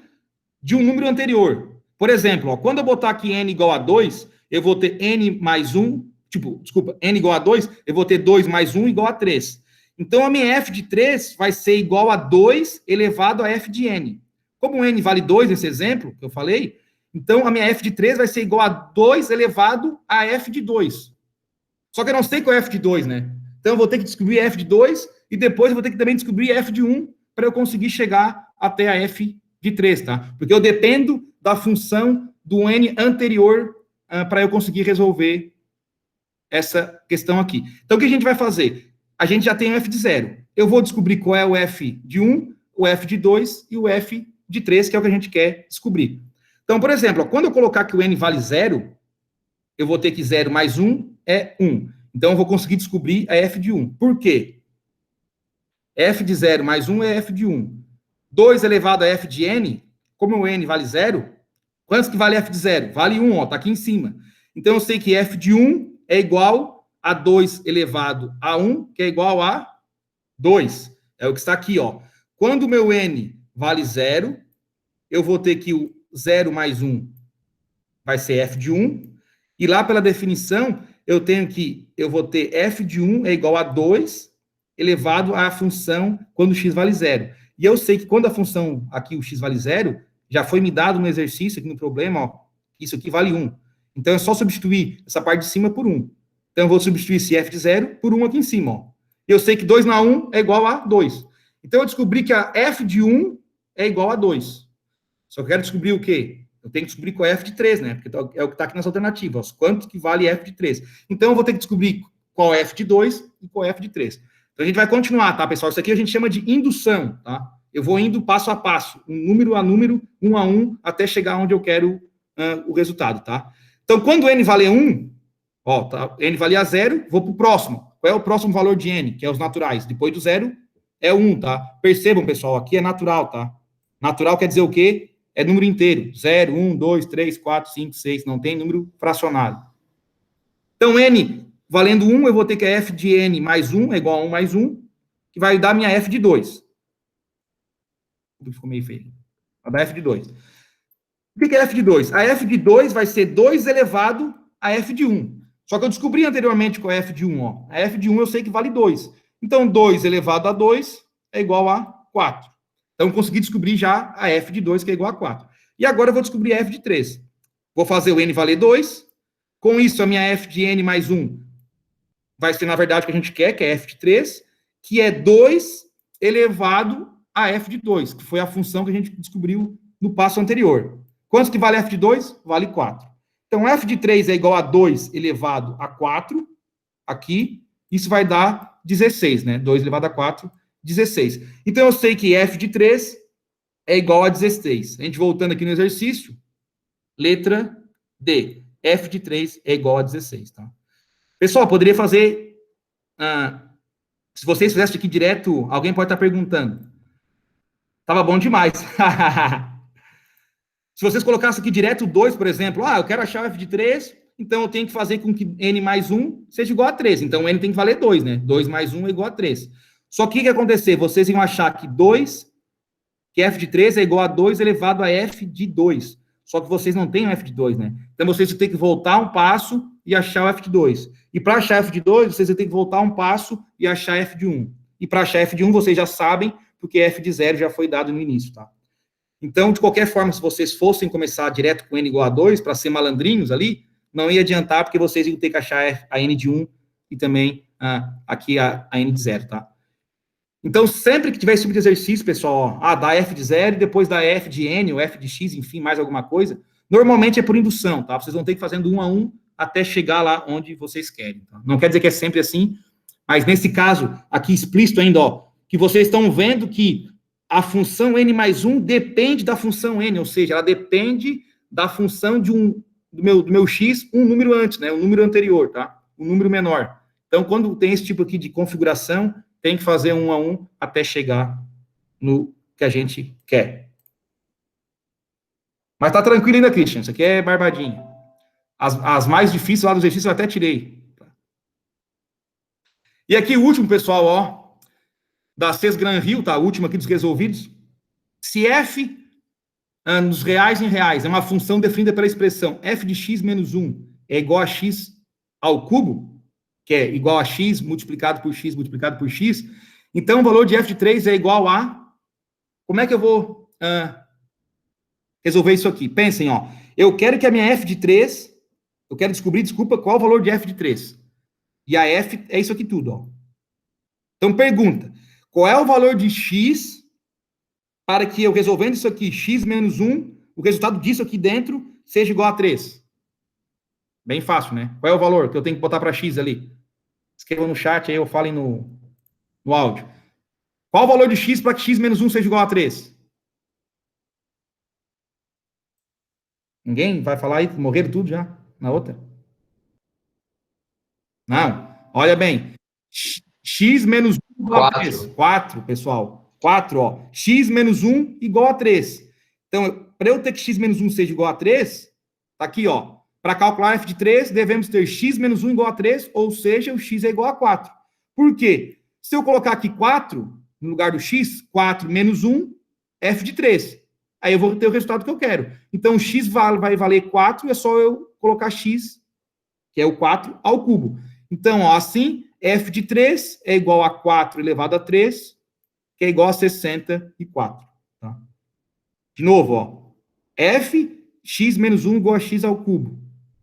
de um número anterior. Por exemplo, ó, quando eu botar aqui n igual a 2, eu vou ter n mais 1, n igual a 2, eu vou ter 2 mais 1 igual a 3. Então, a minha f de 3 vai ser igual a 2 elevado a f de n. Como n vale 2 nesse exemplo que eu falei, então a minha f de 3 vai ser igual a 2 elevado a f de 2. Só que eu não sei qual é f de 2, né? Então, eu vou ter que descobrir f de 2 e depois eu vou ter que também descobrir f de 1 para eu conseguir chegar até a f de 3, tá? Porque eu dependo da função do n anterior para eu conseguir resolver essa questão aqui. Então, o que a gente vai fazer? A gente já tem o f de 0. Eu vou descobrir qual é o f de 1, o f de 2 e o f de 3, que é o que a gente quer descobrir. Então, por exemplo, ó, quando eu colocar que o n vale 0, eu vou ter que 0 mais 1 é 1. Então, eu vou conseguir descobrir a f de 1. Por quê? F de 0 mais 1 é f de 1. 2 elevado a f de n, como o n vale 0, quantos que vale f de 0? Vale 1, ó, tá aqui em cima. Então, eu sei que f de 1 é igual a 2 elevado a 1, que é igual a 2. É o que está aqui, ó. Quando o meu n vale 0, eu vou ter que o 0 mais 1 vai ser f de 1. E lá pela definição, eu vou ter f de 1 é igual a 2 elevado à função quando o x vale 0. E eu sei que quando a função aqui, o x vale 0, já foi me dado no exercício, aqui no problema, ó, isso aqui vale 1. Então, é só substituir essa parte de cima por 1. Então, eu vou substituir esse f de 0 por 1 aqui em cima, ó. Eu sei que 2 na 1 é igual a 2. Então, eu descobri que a f de 1 é igual a 2. Só que eu quero descobrir o quê? Eu tenho que descobrir qual é f de 3, né? Porque é o que está aqui nas alternativas. Quanto que vale f de 3? Então, eu vou ter que descobrir qual é f de 2 e qual é f de 3. Então, a gente vai continuar, tá, pessoal? Isso aqui a gente chama de indução, tá? Eu vou indo passo a passo, número a número, um a um, até chegar onde eu quero o resultado, tá? Então, quando n valer 1, ó, tá, n valia 0, vou para o próximo. Qual é o próximo valor de n? Que é os naturais. Depois do 0, é 1, tá? Percebam, pessoal, aqui é natural, tá? Natural quer dizer o quê? É número inteiro. 0, 1, 2, 3, 4, 5, 6. Não tem número fracionário. Então, n valendo 1, eu vou ter que a f de n mais 1 é igual a 1 mais 1, que vai dar minha f de 2. Ficou meio feio. Vai dar f de 2. O que é f de 2? A f de 2 vai ser 2 elevado a f de 1. Só que eu descobri anteriormente qual é a f de 1. Ó. A f de 1 eu sei que vale 2. Então, 2 elevado a 2 é igual a 4. Então, consegui descobrir já a f de 2, que é igual a 4. E agora eu vou descobrir a f de 3. Vou fazer o n valer 2. Com isso, a minha f de n mais 1 vai ser, na verdade, o que a gente quer, que é f de 3, que é 2 elevado a f de 2, que foi a função que a gente descobriu no passo anterior. Quanto que vale f de 2? Vale 4. Então, f de 3 é igual a 2 elevado a 4, aqui, isso vai dar 16, né? 2 elevado a 4, 16. Então, eu sei que f de 3 é igual a 16. A gente voltando aqui no exercício, letra D. F de 3 é igual a 16, tá? Pessoal, poderia fazer... se vocês fizessem isso aqui direto, alguém pode estar perguntando. Tava bom demais. Se vocês colocassem aqui direto 2, por exemplo, eu quero achar o f de 3, então eu tenho que fazer com que n mais 1 seja igual a 3. Então, n tem que valer 2, né? 2 mais 1 é igual a 3. Só que o que ia acontecer? Vocês iam achar que que f de 3 é igual a 2 elevado a f de 2. Só que vocês não têm o f de 2, né? Então, vocês vão ter que voltar um passo e achar o f de 2. E para achar f de 2, vocês vão ter que voltar um passo e achar f de 1. E para achar f de 1, vocês já sabem, porque f de 0 já foi dado no início, tá? Então, de qualquer forma, se vocês fossem começar direto com n igual a 2, para ser malandrinhos ali, não ia adiantar, porque vocês iam ter que achar a n de 1 e também aqui a n de 0, tá? Então, sempre que tiver esse tipo de exercício, pessoal, dá f de 0 e depois dá f de n ou f de x, enfim, mais alguma coisa, normalmente é por indução, tá? Vocês vão ter que ir fazendo um a um até chegar lá onde vocês querem, tá? Não quer dizer que é sempre assim, mas nesse caso, aqui explícito ainda, ó, que vocês estão vendo que a função n mais 1 depende da função n, ou seja, ela depende da função do meu x, um número antes, né? Um número anterior, tá? Um número menor. Então, quando tem esse tipo aqui de configuração, tem que fazer um a um até chegar no que a gente quer. Mas tá tranquilo ainda, Christian. Isso aqui é barbadinho. As mais difíceis lá do exercício eu até tirei. E aqui o último, pessoal, ó, da Sesgran-Hill, tá? O último aqui dos resolvidos. Se f nos reais em reais é uma função definida pela expressão f de x menos 1 é igual a x ao cubo, que é igual a x multiplicado por x multiplicado por x, então o valor de f de 3 é igual a... Como é que eu vou resolver isso aqui? Pensem, ó. Eu quero que a minha f de 3... Eu quero descobrir, desculpa, qual o valor de f de 3. E a f é isso aqui tudo, ó. Então, pergunta. Qual é o valor de x para que eu, resolvendo isso aqui, x menos 1, o resultado disso aqui dentro seja igual a 3? Bem fácil, né? Qual é o valor que eu tenho que botar para x ali? Escrevam no chat, aí eu falem no áudio. Qual o valor de x para que x menos 1 seja igual a 3? Ninguém vai falar aí? Morreram tudo já? Na outra? Não. Olha bem. X menos 1 igual a 3. 4, pessoal. 4, ó. X menos 1 igual a 3. Então, para eu ter que x menos 1 seja igual a 3, tá aqui, ó. Para calcular f de 3, devemos ter x menos 1 igual a 3, ou seja, o x é igual a 4. Por quê? Se eu colocar aqui 4, no lugar do x, 4 menos 1, f de 3. Aí eu vou ter o resultado que eu quero. Então, x vai valer 4, e é só eu colocar x, que é o 4, ao cubo. Então, ó, assim, f de 3 é igual a 4 elevado a 3, que é igual a 64. Tá? De novo, ó. F, x menos 1 igual a x ao cubo.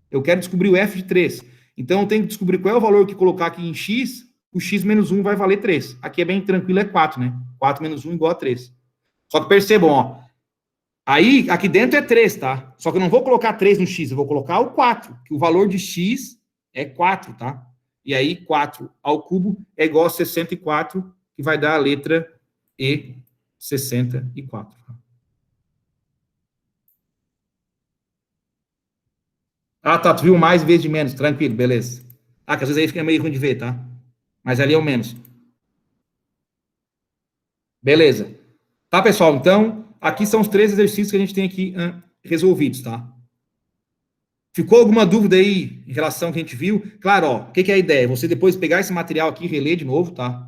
Eu quero descobrir o f de 3. Então, eu tenho que descobrir qual é o valor que colocar aqui em x. O x menos 1 vai valer 3. Aqui é bem tranquilo, é 4, né? 4 menos 1 igual a 3. Só que percebam, ó. Aí, aqui dentro é 3, tá? Só que eu não vou colocar 3 no x, eu vou colocar o 4, que o valor de x é 4, tá? E aí, 4 ao cubo é igual a 64, que vai dar a letra E, 64. Ah, tá, tu viu mais em vez de menos, tranquilo, beleza. Ah, que às vezes aí fica meio ruim de ver, tá? Mas ali é o menos. Beleza. Tá, pessoal? Então, aqui são os 3 exercícios que a gente tem aqui resolvidos, tá? Ficou alguma dúvida aí em relação ao que a gente viu? Claro, ó, o que é a ideia? Você depois pegar esse material aqui e reler de novo, tá?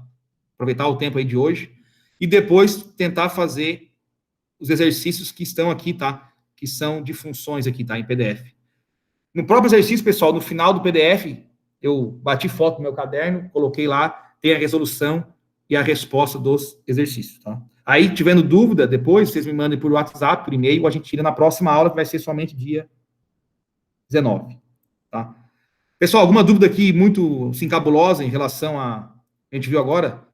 Aproveitar o tempo aí de hoje. E depois tentar fazer os exercícios que estão aqui, tá? Que são de funções aqui, tá? Em PDF. No próprio exercício, pessoal, no final do PDF, eu bati foto no meu caderno, coloquei lá, tem a resolução e a resposta dos exercícios, tá? Aí, tiverem dúvida, depois, vocês me mandem por WhatsApp, por e-mail, a gente tira na próxima aula, que vai ser somente dia 19, tá? Pessoal, alguma dúvida aqui muito, assim, cabulosa em relação a gente viu agora?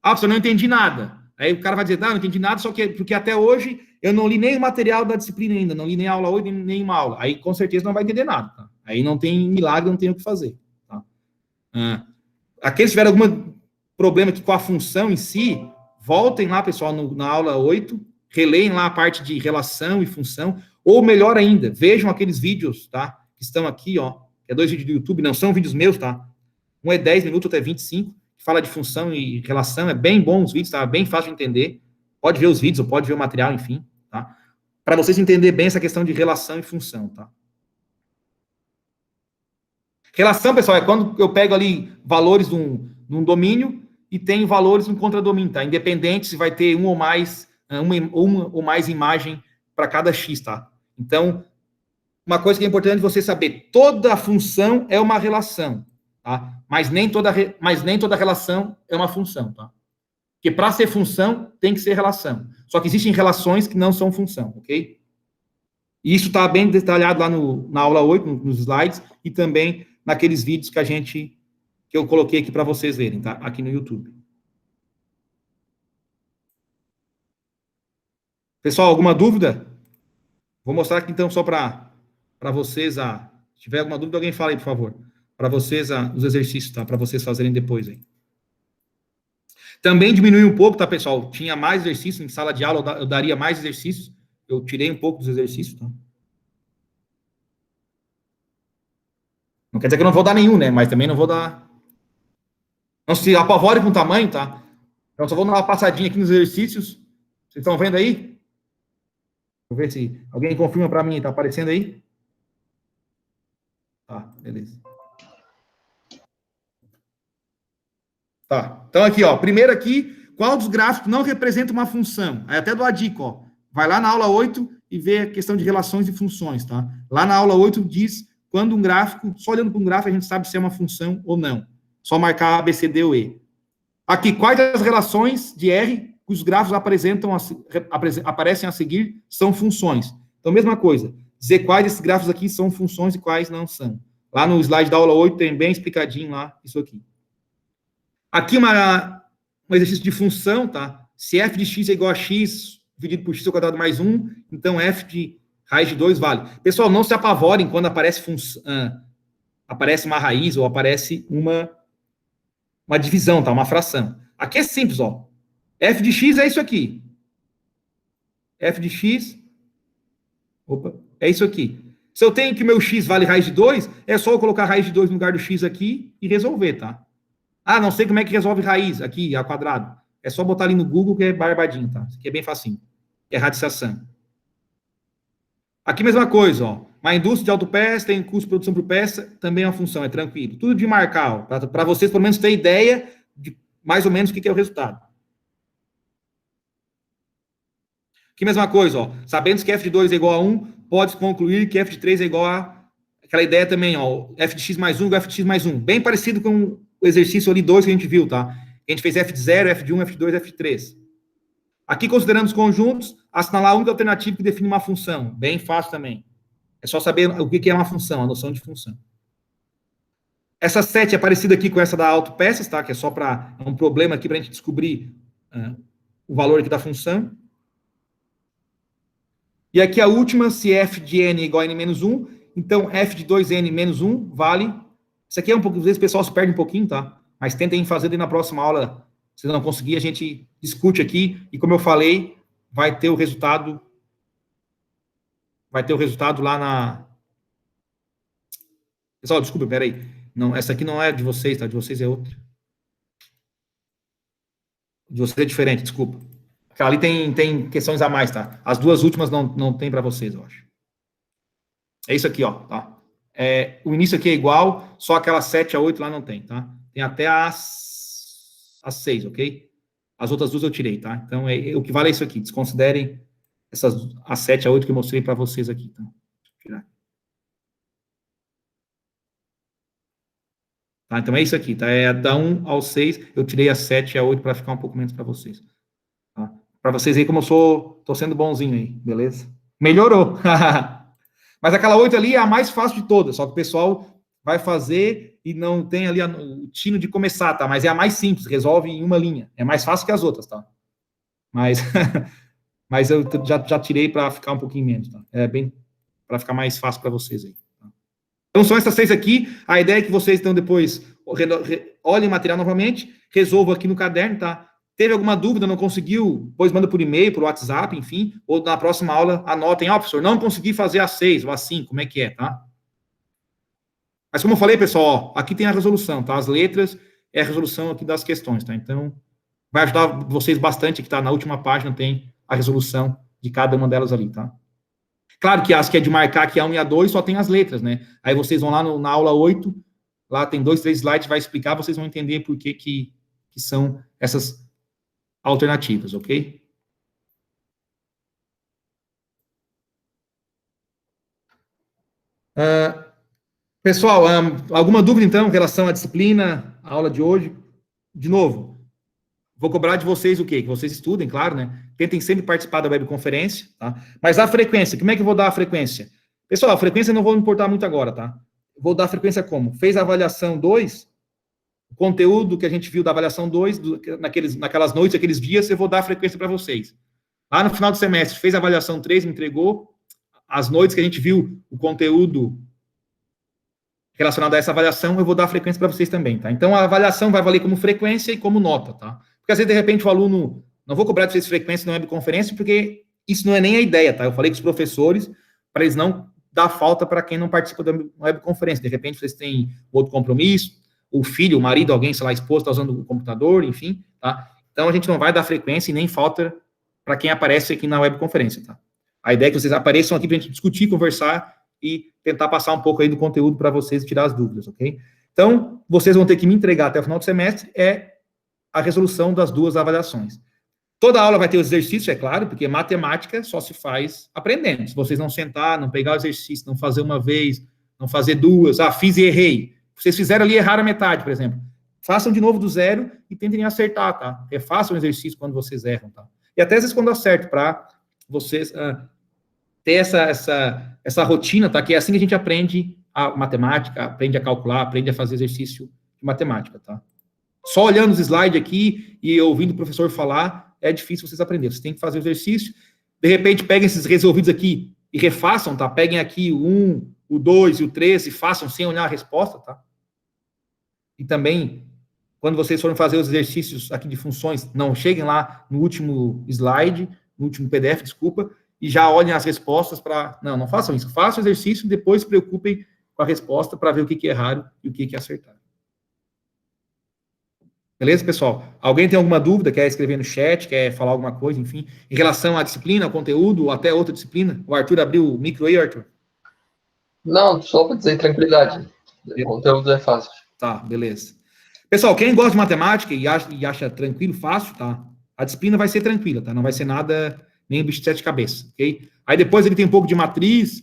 Ah, professor, não entendi nada. Aí o cara vai dizer, não entendi nada, só que porque até hoje eu não li nem o material da disciplina ainda, não li nem a aula 8, nem uma aula. Aí com certeza não vai entender nada, tá? Aí não tem milagre, não tem o que fazer, tá? Aqueles que tiveram algum problema aqui com a função em si, voltem lá, pessoal, na aula 8, releem lá a parte de relação e função, ou melhor ainda, vejam aqueles vídeos, tá? Que estão aqui, ó, que é 2 vídeos do YouTube, não são vídeos meus, tá? Um é 10 minutos, outro é 25, que fala de função e relação, é bem bom os vídeos, tá? Bem fácil de entender. Pode ver os vídeos, ou pode ver o material, enfim, tá? Para vocês entenderem bem essa questão de relação e função, tá? Relação, pessoal, é quando eu pego ali valores de um domínio e tenho valores no contradomínio, tá? Independente se vai ter uma ou mais imagem para cada x, tá? Então, uma coisa que é importante você saber, toda função é uma relação, tá? Mas nem toda relação é uma função, tá? Porque para ser função, tem que ser relação. Só que existem relações que não são função, ok? E isso está bem detalhado lá na aula 8, nos slides, e também naqueles vídeos que eu coloquei aqui para vocês verem, tá? Aqui no YouTube. Pessoal, alguma dúvida? Vou mostrar aqui então só para vocês se tiver alguma dúvida, alguém fala aí, por favor. Para vocês os exercícios, tá? Para vocês fazerem depois aí. Também diminuiu um pouco, tá, pessoal? Tinha mais exercícios em sala de aula, eu daria mais exercícios. Eu tirei um pouco dos exercícios, tá? Não quer dizer que eu não vou dar nenhum, né? Mas também não vou dar. Não se apavore com o tamanho, tá? Então, só vou dar uma passadinha aqui nos exercícios. Vocês estão vendo aí? Vou ver se alguém confirma para mim. Tá aparecendo aí? Tá, beleza. Tá. Então, aqui, ó. Primeiro aqui, qual dos gráficos não representa uma função? Aí até dou a dica, ó. Vai lá na aula 8 e vê a questão de relações e funções, tá? Lá na aula 8 diz quando um gráfico, só olhando para um gráfico, a gente sabe se é uma função ou não. Só marcar A, B, C, D ou E. Aqui, quais as relações de R que os gráficos aparecem a seguir são funções. Então, mesma coisa. Dizer quais desses gráficos aqui são funções e quais não são. Lá no slide da aula 8 tem bem explicadinho lá isso aqui. Aqui um exercício de função, tá? Se f de x é igual a x dividido por x ao quadrado mais 1, então f de raiz de 2 vale. Pessoal, não se apavorem quando aparece uma raiz ou aparece uma divisão, tá? Uma fração. Aqui é simples, ó. F de x é isso aqui. F de x... Opa, É isso aqui. Se eu tenho que meu x vale raiz de 2, é só eu colocar raiz de 2 no lugar do x aqui e resolver, tá? Ah, não sei como é que resolve raiz aqui, ao quadrado. É só botar ali no Google que é barbadinho, tá? Isso aqui é bem facinho. É radiciação. Aqui mesma coisa, ó. Uma indústria de autopeça tem custo de produção por peça, também é uma função, é tranquilo. Tudo de marcar, ó, para vocês pelo menos terem ideia de mais ou menos o que é o resultado. Aqui mesma coisa, ó. Sabendo que f de 2 é igual a 1, pode concluir que f de 3 é igual a aquela ideia também, ó. F de x mais 1 igual a f de x mais 1. Bem parecido com o exercício ali 2 que a gente viu, tá? A gente fez f de 0, f de 1, f de 2, f de 3. Aqui, considerando os conjuntos, assinalar a única alternativa que define uma função. Bem fácil também. É só saber o que é uma função, a noção de função. Essa 7 é parecida aqui com essa da autopeças, tá? Que é só para um problema aqui para a gente descobrir o valor aqui da função. E aqui a última, se f de n é igual a n menos 1, então f de 2n menos 1 vale... Isso aqui é um pouco, às vezes o pessoal se perde um pouquinho, tá? Mas tentem fazer daí na próxima aula. Se não conseguir, a gente discute aqui. E como eu falei, vai ter o resultado lá na... Pessoal, desculpa, peraí. Não, essa aqui não é de vocês, tá? De vocês é outra. De vocês é diferente, desculpa. Aquela ali tem questões a mais, tá? As duas últimas não tem para vocês, eu acho. É isso aqui, ó, tá? O início aqui é igual, só aquela 7 a 8 lá não tem, tá? Tem até as 6, ok? As outras duas eu tirei, tá? Então, o que vale é isso aqui. Desconsiderem as 7 a 8 que eu mostrei para vocês aqui, tá? Deixa eu tirar. Tá? Então, é isso aqui, tá? Da 1 ao 6, eu tirei a 7 e a 8 para ficar um pouco menos para vocês. Tá? Para vocês aí como eu tô sendo bonzinho aí, beleza? Melhorou! Mas aquela 8 ali é a mais fácil de todas, só que o pessoal vai fazer e não tem ali o tino de começar, tá? Mas é a mais simples, resolve em uma linha. É mais fácil que as outras, tá? Mas, mas eu já tirei para ficar um pouquinho menos, tá? Para ficar mais fácil para vocês aí. Tá? Então são essas 6 aqui. A ideia é que vocês então depois olhem o material novamente, resolvam aqui no caderno, tá? Teve alguma dúvida, não conseguiu, depois manda por e-mail, por WhatsApp, enfim, ou na próxima aula anotem, professor, não consegui fazer a 6 ou a 5, como é que é, tá? Mas como eu falei, pessoal, ó, aqui tem a resolução, tá? As letras é a resolução aqui das questões, tá? Então, vai ajudar vocês bastante, que tá na última página, tem a resolução de cada uma delas ali, tá? Claro que as que é de marcar, que é a 1 e a 2, só tem as letras, né? Aí vocês vão lá na aula 8, lá tem 2, 3 slides, vai explicar, vocês vão entender por que são essas alternativas, ok? Pessoal, alguma dúvida, então, em relação à disciplina, à aula de hoje? De novo, vou cobrar de vocês o quê? Que vocês estudem, claro, né? Tentem sempre participar da webconferência, tá? Mas a frequência, como é que eu vou dar a frequência? Pessoal, a frequência eu não vou me importar muito agora, tá? Vou dar a frequência como? Fez a avaliação 2, o conteúdo que a gente viu da avaliação 2, naquelas noites, aqueles dias, eu vou dar a frequência para vocês. Lá no final do semestre, fez a avaliação 3, me entregou, as noites que a gente viu o conteúdo relacionado a essa avaliação, eu vou dar a frequência para vocês também, tá? Então, a avaliação vai valer como frequência e como nota, tá? Porque, às vezes, de repente, o aluno... Não vou cobrar de vocês frequência na webconferência, porque isso não é nem a ideia, tá? Eu falei com os professores, para eles não dar falta para quem não participa da webconferência. De repente, vocês têm outro compromisso, o filho, o marido, alguém, sei lá, esposo, está usando o computador, enfim, tá? Então, a gente não vai dar frequência e nem falta para quem aparece aqui na webconferência, tá? A ideia é que vocês apareçam aqui para a gente discutir, conversar e tentar passar um pouco aí do conteúdo para vocês e tirar as dúvidas, ok? Então, vocês vão ter que me entregar até o final do semestre a resolução das duas avaliações. Toda aula vai ter o exercício, é claro, porque matemática só se faz aprendendo. Se vocês não sentar, não pegar o exercício, não fazer uma vez, não fazer duas, fiz e errei. Vocês fizeram ali e erraram a metade, por exemplo. Façam de novo do zero e tentem acertar, tá? Refaçam o exercício quando vocês erram, tá? E até às vezes quando acerto, para vocês ter essa rotina, tá? Que é assim que a gente aprende a matemática, aprende a calcular, aprende a fazer exercício de matemática, tá? Só olhando os slides aqui e ouvindo o professor falar, é difícil vocês aprenderem. Vocês têm que fazer o exercício. De repente, peguem esses resolvidos aqui e refaçam, tá? Peguem aqui o 1, o 2 e o 3 e façam sem olhar a resposta, tá? E também, quando vocês forem fazer os exercícios aqui de funções, não cheguem lá no último slide, no último PDF, desculpa, e já olhem as respostas para... Não façam isso. Façam o exercício e depois se preocupem com a resposta para ver o que é errado e o que é acertado. Beleza, pessoal? Alguém tem alguma dúvida? Quer escrever no chat? Quer falar alguma coisa? Enfim, em relação à disciplina, ao conteúdo, ou até outra disciplina? O Arthur abriu o micro aí, Arthur? Não, só para dizer tranquilidade. O conteúdo é fácil. Tá, beleza. Pessoal, quem gosta de matemática e acha tranquilo, fácil, tá? A disciplina vai ser tranquila, tá? Não vai ser nada, nem bicho de sete cabeças, ok? Aí depois ele tem um pouco de matriz,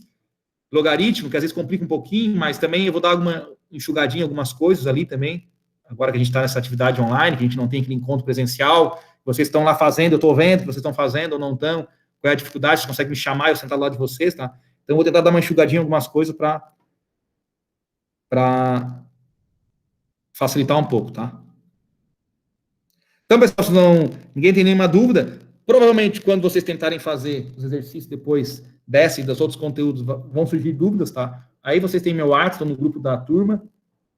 logaritmo, que às vezes complica um pouquinho, mas também eu vou dar alguma enxugadinha em algumas coisas ali também, agora que a gente está nessa atividade online, que a gente não tem aquele encontro presencial, vocês estão lá fazendo, eu estou vendo que vocês estão fazendo ou não estão, qual é a dificuldade, vocês conseguem me chamar, eu sentar do lado de vocês, tá? Então eu vou tentar dar uma enxugadinha em algumas coisas para facilitar um pouco, tá? Então, pessoal, se ninguém tem nenhuma dúvida, provavelmente quando vocês tentarem fazer os exercícios depois dessa e dos outros conteúdos, vão surgir dúvidas, tá? Aí vocês têm meu WhatsApp no grupo da turma,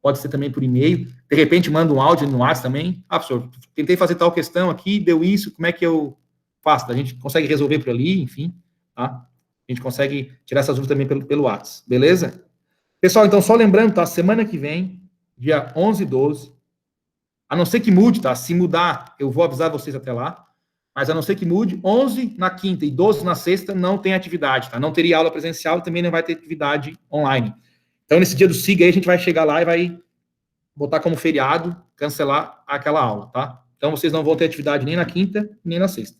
pode ser também por e-mail, de repente manda um áudio no WhatsApp também. Ah, professor, tentei fazer tal questão aqui, deu isso, como é que eu faço? A gente consegue resolver por ali, enfim, tá? A gente consegue tirar essas dúvidas também pelo WhatsApp, beleza? Pessoal, então, só lembrando, tá? Semana que vem, dia 11 e 12, a não ser que mude, tá? Se mudar, eu vou avisar vocês até lá, mas a não ser que mude, 11 na quinta e 12 na sexta não tem atividade, tá? Não teria aula presencial e também não vai ter atividade online. Então, nesse dia do SIG aí, a gente vai chegar lá e vai botar como feriado, cancelar aquela aula, tá? Então, vocês não vão ter atividade nem na quinta, nem na sexta.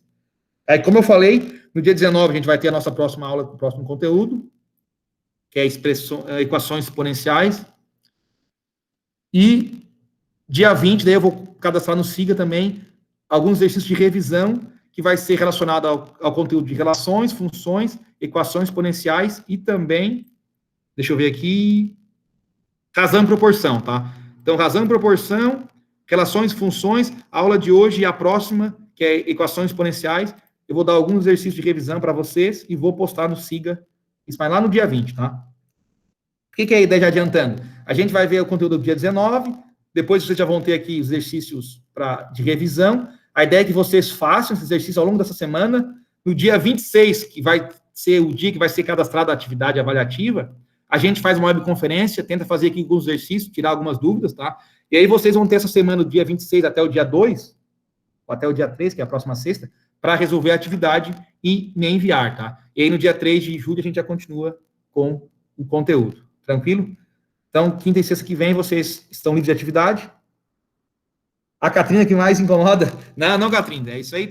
Aí, como eu falei, no dia 19 a gente vai ter a nossa próxima aula, o próximo conteúdo, que é equações exponenciais. E dia 20, daí eu vou cadastrar no SIGA também alguns exercícios de revisão que vai ser relacionado ao conteúdo de relações, funções, equações exponenciais e também, deixa eu ver aqui, razão e proporção, tá? Então, razão e proporção, relações, funções, a aula de hoje e a próxima, que é equações exponenciais, eu vou dar alguns exercícios de revisão para vocês e vou postar no SIGA, isso vai lá no dia 20, tá? O que é a ideia de adiantando? A gente vai ver o conteúdo do dia 19, depois vocês já vão ter aqui os exercícios de revisão. A ideia é que vocês façam esse exercício ao longo dessa semana. No dia 26, que vai ser o dia que vai ser cadastrada a atividade avaliativa, a gente faz uma webconferência, tenta fazer aqui alguns exercícios, tirar algumas dúvidas, tá? E aí vocês vão ter essa semana, do dia 26 até o dia 2, ou até o dia 3, que é a próxima sexta, para resolver a atividade e me enviar, tá? E aí no dia 3 de julho a gente já continua com o conteúdo. Tranquilo? Então, quinta e sexta que vem, vocês estão livres de atividade. A Catrina que mais incomoda? Não, Catrina, é isso aí,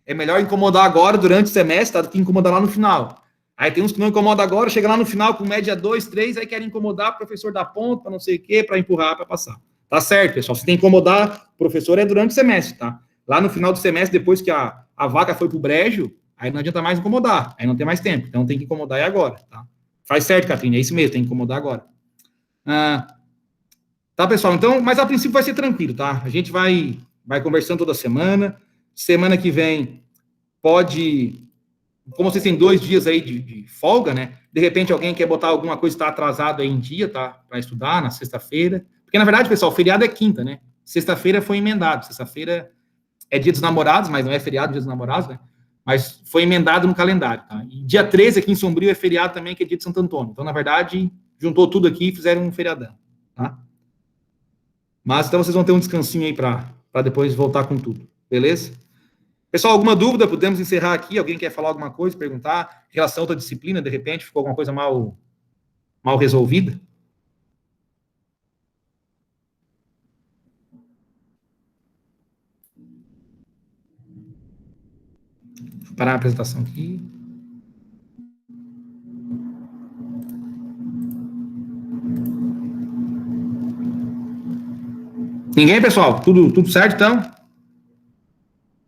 é melhor incomodar agora, durante o semestre, tá, do que incomodar lá no final. Aí tem uns que não incomodam agora, chega lá no final com média 2, 3, aí querem incomodar o professor da ponta, para não sei o quê, para empurrar, para passar. Tá certo, pessoal, se tem que incomodar o professor é durante o semestre, tá? Lá no final do semestre, depois que a vaca foi pro brejo, aí não adianta mais incomodar, aí não tem mais tempo, então tem que incomodar agora, tá? Faz certo, Catrina, é isso mesmo, tem que incomodar agora. Tá, pessoal? Então, mas a princípio vai ser tranquilo, tá? A gente vai conversando toda semana. Semana que vem pode... Como vocês têm 2 dias aí de folga, né? De repente alguém quer botar alguma coisa que está atrasado aí em dia, tá? Para estudar na sexta-feira. Porque, na verdade, pessoal, o feriado é quinta, né? Sexta-feira foi emendado. Sexta-feira é dia dos namorados, mas não é feriado dia dos namorados, né? Mas foi emendado no calendário, tá? E dia 13 aqui em Sombrio é feriado também, que é dia de Santo Antônio. Então, na verdade, juntou tudo aqui e fizeram um feriadão, tá? Mas então vocês vão ter um descansinho aí para depois voltar com tudo, beleza? Pessoal, alguma dúvida? Podemos encerrar aqui? Alguém quer falar alguma coisa, perguntar? Em relação a outra disciplina, de repente, ficou alguma coisa mal resolvida? Vou parar a apresentação aqui. Ninguém, pessoal? Tudo certo, então?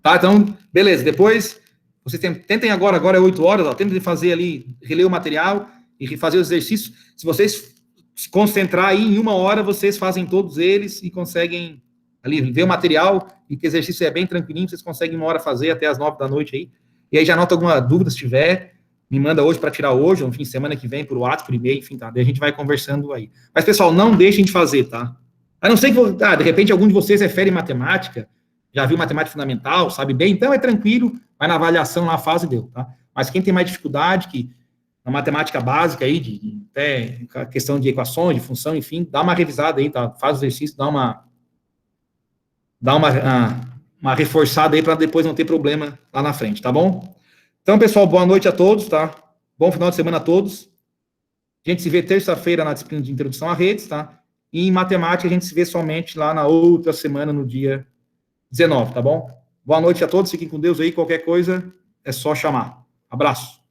Tá, então, beleza. Depois, vocês tentem agora é 8 horas, ó, tentem fazer ali, reler o material e refazer os exercícios. Se vocês se concentrar aí em 1 hora, vocês fazem todos eles e conseguem ali ver o material, e que o exercício é bem tranquilinho, vocês conseguem 1 hora fazer até as 9 da noite aí. E aí já anota alguma dúvida se tiver, me manda hoje para tirar hoje, ou enfim, semana que vem, por WhatsApp, por e-mail, enfim, tá? Daí a gente vai conversando aí. Mas, pessoal, não deixem de fazer, tá? A não ser que, de repente, algum de vocês refere matemática, já viu matemática fundamental, sabe bem, então é tranquilo, vai na avaliação lá, faz e deu, tá? Mas quem tem mais dificuldade, que na matemática básica aí, até a questão de equações, de função, enfim, dá uma revisada aí, tá? Faz o exercício, dá uma reforçada aí para depois não ter problema lá na frente, tá bom? Então, pessoal, boa noite a todos, tá? Bom final de semana a todos. A gente se vê terça-feira na disciplina de introdução a redes, tá? E em matemática a gente se vê somente lá na outra semana, no dia 19, tá bom? Boa noite a todos, fiquem com Deus aí, qualquer coisa é só chamar. Abraço.